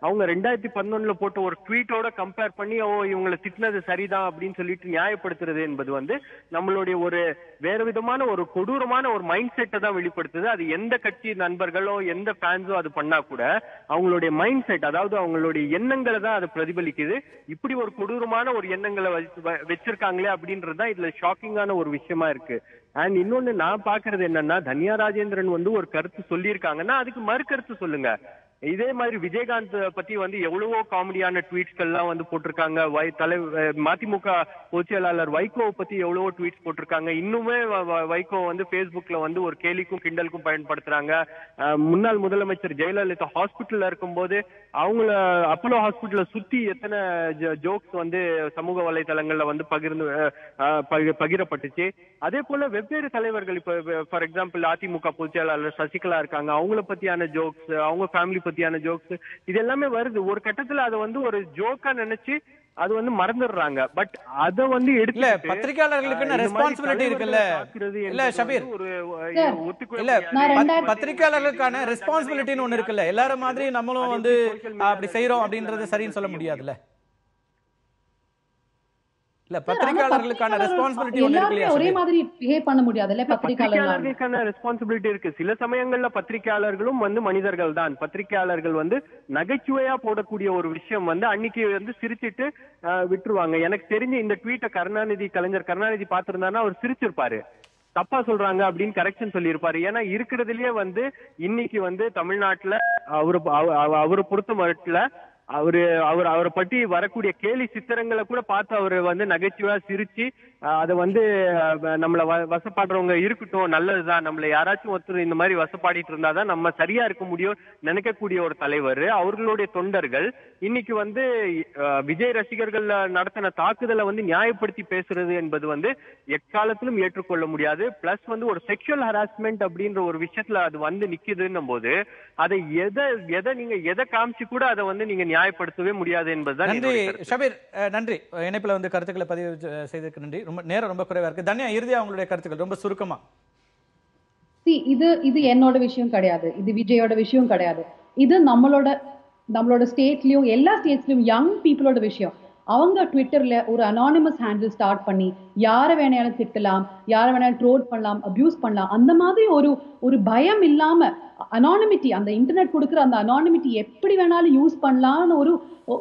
அவங்க 2011 போட்ட ஒரு ட்வீட்டோட கம்பேர் பண்ணி இவங்களை திட்டினது சரிதான் அப்படின்னு சொல்லிட்டு நியாயப்படுத்துறது என்பது வந்து நம்மளுடைய ஒரு வேற விதமான ஒரு கொடூரமான ஒரு மைண்ட் செட்டை தான் வெளிப்படுத்துது. அது எந்த கட்சி நண்பர்களோ எந்த ஃபேன்ஸோ அது பண்ணா கூட அவங்களுடைய மைண்ட் செட், அதாவது அவங்களுடைய எண்ணங்களை தான் அது பிரதிபலிக்குது. இப்படி ஒரு கொடூரமான ஒரு எண்ணங்களை வச்சிருக்காங்களே அப்படின்றதுதான் இதுல ஷாக்கிங்கான ஒரு விஷயமா இருக்கு. அண்ட் இன்னொன்னு நான் பாக்குறது என்னன்னா, தன்யா ராஜேந்திரன் வந்து ஒரு கருத்து சொல்லியிருக்காங்கன்னா அதுக்கு மறு கருத்து சொல்லுங்க. இதே மாதிரி விஜயகாந்த் பத்தி வந்து எவ்வளவோ காமெடியான ட்வீட்ஸ்கள் எல்லாம் வந்து போட்டிருக்காங்க. மதிமுக பொதுச்செயலாளர் வைகோவை பத்தி எவ்வளவோ ட்வீட்ஸ் போட்டிருக்காங்க. இன்னுமே வைகோ வந்து பேஸ்புக்ல வந்து ஒரு கேலிக்கும் கிண்டலுக்கும் பயன்படுத்துறாங்க. முன்னாள் முதலமைச்சர் ஜெயலலிதா ஹாஸ்பிட்டல்ல இருக்கும்போது அவங்கள அப்போலோ ஹாஸ்பிட்டல்ல சுத்தி எத்தனை ஜோக்ஸ் வந்து சமூக வலைதளங்கள்ல வந்து பகிரப்பட்டுச்சு. அதே போல வெவ்வேறு தலைவர்கள், இப்ப ஃபார் எக்ஸாம்பிள் அதிமுக பொதுச்செயலாளர் சசிகலா இருக்காங்க, அவங்கள பத்தியான ஜோக்ஸ், அவங்க ஃபேமிலி பத்தியான ஜோக்ஸ், இது எல்லாமே வருது. ஒரு கட்டத்துல அதை வந்து ஒரு ஜோக்கா நினைச்சு அது வந்து மறந்துடுறாங்க. பட் அத வந்து இல்ல பத்திரிகையாளர்களுக்கு ரெஸ்பான்சிபிலிட்டி இருக்குல்ல. இல்ல ஷபீர், இல்ல பத்திரிகையாளர்களுக்கான ரெஸ்பான்சிபிலிட்டின்னு ஒண்ணு இருக்குல்ல. எல்லாரும் மாதிரி நம்மளும் வந்து அப்படி செய்யறோம் அப்படின்றது சரின்னு சொல்ல முடியாதுல்ல. இல்ல பத்திரிகையாளர்களுக்கான ரெஸ்பான்சிபிலிட்டி ஒண்ணு இருக்கு. ஒரே மாதிரி பிஹேவ் பண்ண முடியாதுல்ல. பத்திரிகையாளர்களுக்கான ரெஸ்பான்சிபிலிட்டி இருக்கு. சில சமயங்கள்ல பத்திரிகையாளர்களும் வந்து மனிதர்கள் தான். பத்திரிகையாளர்கள் வந்து நகைச்சுவையா போடக்கூடிய ஒரு விஷயம் வந்து அன்னைக்கு வந்து சிரிச்சிட்டு விட்டுருவாங்க. எனக்கு தெரிஞ்ச இந்த ட்வீட்டை கலைஞர் கருணாநிதி பார்த்திருந்தாருன்னா அவர் சிரிச்சிருப்பாரு. தப்பா சொல்றாங்க அப்படின்னு கரெக்ஷன் சொல்லியிருப்பாரு. ஏன்னா இருக்கிறதுலயே வந்து இன்னைக்கு வந்து தமிழ்நாட்டுல அவரு பொறுத்த மட்டும் அவரை பற்றி வரக்கூடிய கேலி சித்திரங்களை கூட பார்த்து அவரு வந்து நகைச்சுவையா சிரிச்சு அதை வந்து நம்மள வசப்பாடுறவங்க இருக்கட்டும், நல்லதுதான், நம்மள யாராச்சும் ஒருத்தர் இந்த மாதிரி வசப்பாடிட்டு இருந்தாதான் நம்ம சரியா இருக்க முடியும் நினைக்கக்கூடிய ஒரு தலைவர். அவர்களுடைய தொண்டர்கள் இன்னைக்கு வந்து விஜய் ரசிகர்கள் நடத்தின தாக்குதலை வந்து நியாயப்படுத்தி பேசுறது என்பது வந்து எக்காலத்திலும் ஏற்றுக்கொள்ள முடியாது. பிளஸ் வந்து ஒரு செக்ஷுவல் ஹராஸ்மெண்ட் அப்படின்ற ஒரு விஷயத்துல அது வந்து நிக்குதுன்னும் போது அதை எதை காமிச்சு கூட அதை வந்து நீங்க நியாயப்படுத்தவே முடியாது என்பதுதான். நன்றி ஷபீர், நன்றி. இணைப்புல வந்து கருத்துக்களை பதிவு செய்ததுக்கு நன்றி. நேரம் ரொம்ப குறைவா இருக்கு. தன்யா, இறுதியா உங்களுடைய கருத்துக்கள் ரொம்ப சுருக்கமா. இது என்னோட விஷயம் கிடையாது, இது விஜயோட விஷயம் கிடையாது. இது நம்மளோட ஸ்டேட்லயும் எல்லா ஸ்டேட்ஸ்லயும் யங் பீப்புளோட விஷயம். அவங்க ட்விட்டர்ல ஒரு அனானிமஸ் ஹேண்டில் ஸ்டார்ட் பண்ணி யாரை வேணாலும் திட்டலாம், யாரை வேணாலும் ட்ரோல் பண்ணலாம், அபியூஸ் பண்ணலாம். அந்த மாதிரி ஒரு பயம் இல்லாம அனானிமிட்டி, அந்த இன்டர்நெட் கொடுக்குற அந்த அனானிமிட்டி எப்படி வேணாலும் யூஸ் பண்ணலாம்னு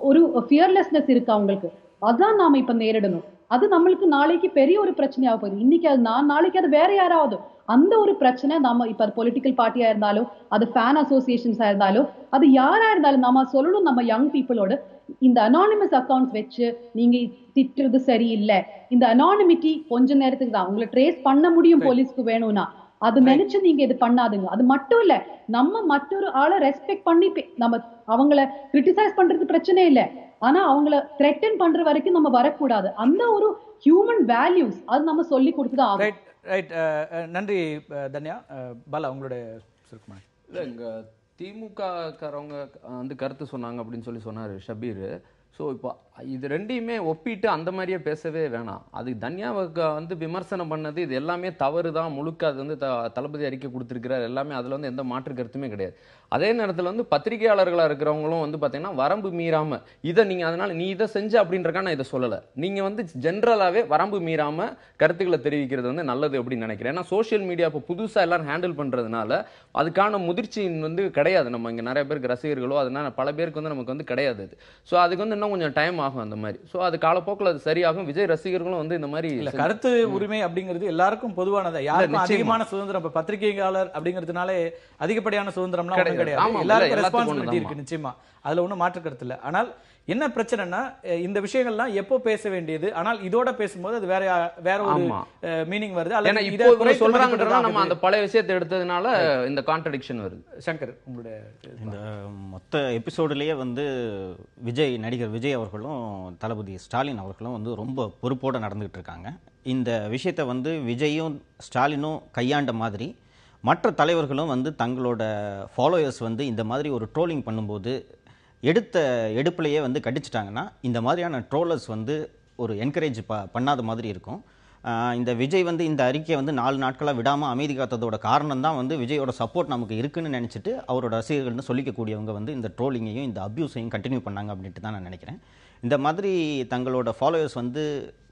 ஒரு ஃபியர்லெஸ்னஸ் இருக்கு அவங்களுக்கு. அதான் நாம இப்ப நேரிடணும். அது நம்மளுக்கு நாளைக்கு பெரிய ஒரு பிரச்சனையாக போகுது. இன்னைக்கு அது நாளைக்கு அது வேற யாராவது. அந்த ஒரு பிரச்சனை நாம இப்ப அது பொலிட்டிக்கல் பார்ட்டியா இருந்தாலும், அது ஃபேன் அசோசியேஷன்ஸா இருந்தாலும், அது யாரா இருந்தாலும் நாம சொல்லணும் நம்ம யங் பீப்புளோட, இந்த அனானிமஸ் அக்கௌண்ட்ஸ் வச்சு நீங்க திட்டுறது சரியில்லை. இந்த அனானிமிட்டி கொஞ்ச நேரத்துக்கு தான், உங்களை ட்ரேஸ் பண்ண முடியும் போலீஸ்க்கு வேணும்னா. அது நினைச்சு நீங்க இது பண்ணாதுங்க. அது மட்டும் இல்ல, நம்ம மற்றொரு ஆளை ரெஸ்பெக்ட் பண்ணி நம்ம அவங்கள கிரிட்டிசைஸ் பண்றது பிரச்சனை இல்லை, ஆனா அவங்கள த்ரெட்டன் பண்ற வரைக்கும் நம்ம வரக்கூடாது. அந்த ஒரு ஹியூமன் வேல்யூஸ் அது நம்ம சொல்லி கொடுத்துதான் ஆகும். நன்றி தன்யா. பாலா, உங்களுடைய சுருக்கமான. இல்லை, இங்கே திமுக காரவங்க வந்து கருத்து சொன்னாங்க அப்படின்னு சொன்னார் ஷபீர். ஸோ இப்போ இது ரெண்டையுமே ஒப்பிட்டு அந்த மாதிரியே பேசவே வேணாம். அது தன்யாவை வந்து விமர்சனம் பண்ணது இது எல்லாமே தவறு தான், முழுக்க அது வந்து தளபதி அறிக்கை கொடுத்துருக்கிறார் எல்லாமே, அதில் வந்து எந்த மாற்று கருத்துமே கிடையாது. அதே நேரத்தில் வந்து பத்திரிகையாளர்களாக இருக்கிறவங்களும் வந்து பார்த்தீங்கன்னா வரம்பு மீறாம இதை நீங்கள் அதனால நீ இதை செஞ்ச அப்படின்றக்கா நான் இதை சொல்லலை, நீங்கள் வந்து ஜென்ரலாகவே வரம்பு மீறாம கருத்துக்களை தெரிவிக்கிறது வந்து நல்லது அப்படின்னு நினைக்கிறேன். ஏன்னா சோஷியல் மீடியா இப்போ புதுசாக எல்லாரும் ஹேண்டில் பண்ணுறதுனால அதுக்கான முதிர்ச்சி வந்து கிடையாது. நம்ம இங்கே நிறைய பேருக்கு ரசிகர்களோ அதனால பல பேருக்கு வந்து நமக்கு வந்து கிடையாது அது. ஸோ அதுக்கு வந்து இன்னும் கொஞ்சம் டைம் ஆகும் அந்த மாதிரி. ஸோ அது காலப்போக்கில் அது சரியாகும். விஜய் ரசிகர்களும் வந்து இந்த மாதிரி இல்ல கருத்து உரிமை அப்படிங்கிறது எல்லாருக்கும் பொதுவானது. யாருக்கும் அதிகமான சுதந்திரம் இப்ப பத்திரிகையாளர் அப்படிங்கிறதுனாலே அதிகப்படியான சுதந்திரம்லாம் ஒண்ணும் கிடையாது. எல்லாருக்கும் ரெஸ்பான்சிபிலிட்டி இருக்கு நிச்சயமா, அதுல ஒன்றும் மாற்று கருத்து இல்லை. ஆனால் என்ன பிரச்சனைனா இந்த விஷயங்கள்லாம் எப்போ பேச வேண்டியது, ஆனால் இதோட பேசும்போது அது வேற ஒரு மீனிங் வருது. அல்ல இப்போ சொல்றாங்கன்றதா நம்ம அந்த பழைய விஷயத்தை எடுத்ததுனால இந்த கான்ட்ரடிக்ஷன் வருது. சங்கர், உங்களுடைய இந்த மொத்த எபிசோடுலேயே வந்து நடிகர் விஜய் அவர்களும் தளபதி ஸ்டாலின் அவர்களும் வந்து ரொம்ப பொறுப்போடு நடந்துகிட்டு இருக்காங்க. இந்த விஷயத்தை வந்து விஜயும் ஸ்டாலினும் கையாண்ட மாதிரி மற்ற தலைவர்களும் வந்து தங்களோட ஃபாலோயர்ஸ் வந்து இந்த மாதிரி ஒரு ட்ரோலிங் பண்ணும்போது எடுப்பிலேயே வந்து கடிச்சிட்டாங்கன்னா இந்த மாதிரியான ட்ரோலர்ஸ் வந்து ஒரு என்கரேஜ் பண்ணாத மாதிரி இருக்கும். இந்த விஜய் வந்து இந்த அறிக்கையை வந்து 4 நாட்களாக விடாமல் அமைதி காத்ததோட காரணம் தான் வந்து விஜயோட சப்போர்ட் நமக்கு இருக்குன்னு நினச்சிட்டு அவரோட ரசிகர்கள்னு சொல்லிக்கக்கூடியவங்க வந்து இந்த ட்ரோலிங்கையும் இந்த அப்யூஸையும் கண்டினியூ பண்ணாங்க அப்படின்ட்டு தான் நான் நினைக்கிறேன். இந்த மாதிரி தங்களோட ஃபாலோயர்ஸ் வந்து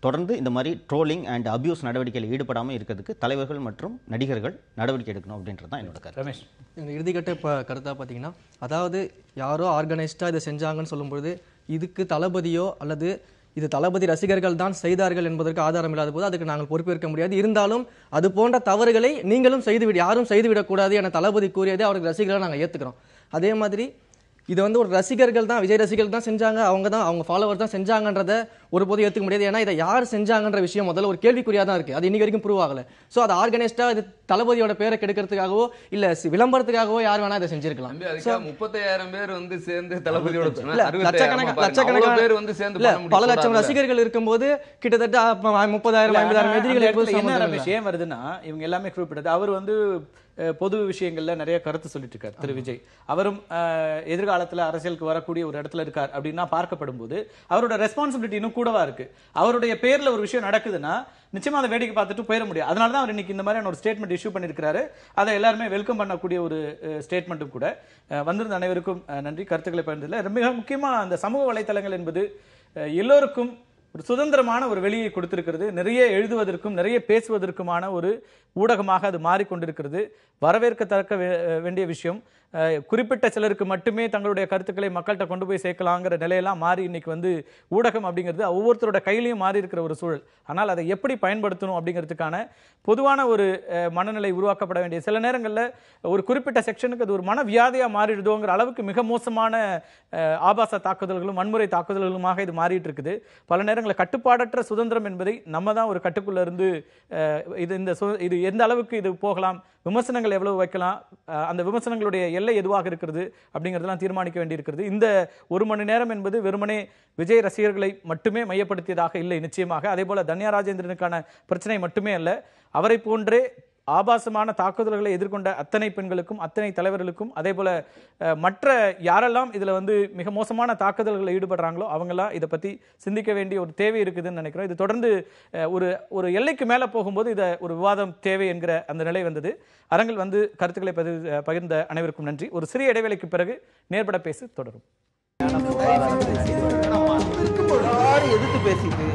தொடர்ந்து இந்த மாதிரி ட்ரோலிங் அண்ட் அபியூஸ் நடவடிக்கையில் ஈடுபடாமல் இருக்கிறதுக்கு தலைவர்கள் மற்றும் நடிகர்கள் நடவடிக்கை எடுக்கணும் அப்படின்றது தான் என்னோட கருத்து. ரமேஷ், இந்த இறுதிக்கட்ட கருத்தாக பார்த்தீங்கன்னா, அதாவது யாரோ ஆர்கனைஸ்டாக இதை செஞ்சாங்கன்னு சொல்லும்பொழுது இதுக்கு தளபதியோ அல்லது இது தளபதி ரசிகர்கள் தான் செய்தார்கள் என்பதற்கு ஆதாரம் இல்லாத போது அதுக்கு நாங்கள் பொறுப்பேற்க முடியாது. இருந்தாலும் அது போன்ற தவறுகளை நீங்களும் யாரும் செய்துவிடக்கூடாது என தளபதி கூறியதை அவருக்கு ரசிகர்களாக நாங்கள் ஏற்றுக்கிறோம். அதே மாதிரி இது வந்து ஒரு ரசிகர்கள் தான், விஜய் ரசிகர்கள் தான் செஞ்சாங்க, அவங்க ஃபாலோவர் தான் செஞ்சாங்கன்றத ஒருபோதும் ஏற்றுக்க முடியாது. ஏன்னா இதை யார் செஞ்சாங்கன்ற விஷயம் முதல்ல ஒரு கேள்விக்குறியாக தான் இருக்குது. அது இன்னைக்கு வரைக்கும் ப்ரூவ் ஆகலை. ஸோ அது ஆர்கனைஸ்டாக இது தளபதியோட பேரை கெடுக்கிறதுக்காகவோ இல்லை விளம்பரத்துக்காகவோ யார் வேணா இதை செஞ்சிருக்கலாம். 35,000 பேர் வந்து சேர்ந்து தளபதியோட லட்சக்கணக்கான பேர் வந்து சேர்ந்து பல லட்சம் ரசிகர்கள் இருக்கும்போது கிட்டத்தட்ட 30,000-50,000 எதிரிகள் விஷயம் வருதுன்னா இவங்க எல்லாமே குறிப்பிட்டது. அவர் வந்து பொது விஷயங்கள்ல நிறைய கருத்து சொல்லிட்டு இருக்கார் திரு விஜய். அவரும் எதிர்காலத்துல அரசியலுக்கு வரக்கூடிய ஒரு இடத்துல இருக்கார் அப்படின்னா பார்க்கப்படும் போது அவரோட ரெஸ்பான்சிபிலிட்டி இன்னும் கூடவா இருக்கு. அவருடைய பேர்ல ஒரு விஷயம் நடக்குதுன்னா நிச்சயமா அதை வேடிக்கை பார்த்துட்டு போயிட முடியாது. அதனாலதான் அவர் இன்னைக்கு இந்த மாதிரியான ஒரு ஸ்டேட்மெண்ட் இஷ்யூ பண்ணிருக்காரு. அதை எல்லாருமே வெல்கம் பண்ணக்கூடிய ஒரு ஸ்டேட்மெண்ட்டும் கூட. வந்திருந்த அனைவருக்கும் நன்றி. கருத்துக்களை பகிர்ந்ததில்லை. மிக முக்கியமா அந்த சமூக வலைத்தளங்கள் என்பது எல்லோருக்கும் ஒரு சுதந்திரமான ஒரு வெளியை கொடுத்திருக்கிறது. நிறைய எழுதுவதற்கும் நிறைய பேசுவதற்குமான ஒரு ஊடகமாக அது மாறிக்கொண்டிருக்கிறது. வரவேற்கத்தக்க வேண்டிய விஷயம். குறிப்பிட்ட சிலருக்கு மட்டுமே தங்களுடைய கருத்துக்களை மக்கள்கிட்ட கொண்டு போய் சேர்க்கலாங்கிற நிலையெல்லாம் மாறி இன்னைக்கு வந்து ஊடகம் அப்படிங்கிறது ஒவ்வொருத்தரோட கையிலையும் மாறி இருக்கிற ஒரு சூழல். ஆனால் அதை எப்படி பயன்படுத்தணும் அப்படிங்கிறதுக்கான பொதுவான ஒரு மனநிலை உருவாக்கப்பட வேண்டிய, சில நேரங்களில் ஒரு குறிப்பிட்ட செக்ஷனுக்கு அது ஒரு மனவியாதையாக மாறிடுதோங்கிற அளவுக்கு மிக மோசமான ஆபாச தாக்குதல்களும் வன்முறை தாக்குதல்களுமாக இது மாறிட்டு இருக்குது. பல நேரங்களில் கட்டுப்பாடற்ற சுதந்திரம் என்பதை நம்ம தான் ஒரு கட்டுக்குள்ள இருந்து இது எந்த அளவுக்கு இது போகலாம், விமர்சனங்கள் எவ்வளவு வைக்கலாம், அந்த விமர்சனங்களுடைய எல்லை எதுவாக இருக்கிறது அப்படிங்கிறதெல்லாம் தீர்மானிக்க வேண்டியிருக்கிறது. இந்த 1 மணி நேரம் என்பது வெறுமனே விஜய் ரசிகர்களை மட்டுமே மையப்படுத்தியதாக இல்லை நிச்சயமாக. அதே போல தன்யா ராஜேந்திரனுக்கான பிரச்சனை மட்டுமே அல்ல, அவரை போன்றே ஆபாசமான தாக்குதல்களை எதிர்கொண்ட அத்தனை பெண்களுக்கும் அத்தனை தலைவர்களுக்கும் அதே போல மற்ற யாரெல்லாம் இதுல வந்து மிக மோசமான தாக்குதல்களில் ஈடுபடுறாங்களோ அவங்கெல்லாம் இதை பத்தி சிந்திக்க வேண்டிய ஒரு தேவை இருக்குதுன்னு நினைக்கிறோம். இது தொடர்ந்து ஒரு எல்லைக்கு மேல போகும்போது இதை ஒரு விவாதம் தேவை என்கிற அந்த நிலை வந்தது. அரங்கில் வந்து கருத்துக்களை பகிர்ந்த அனைவருக்கும் நன்றி. ஒரு சிறிய இடைவேளைக்கு பிறகு நேர்பட பேசு தொடரும். எதிர்த்து பேசிட்டு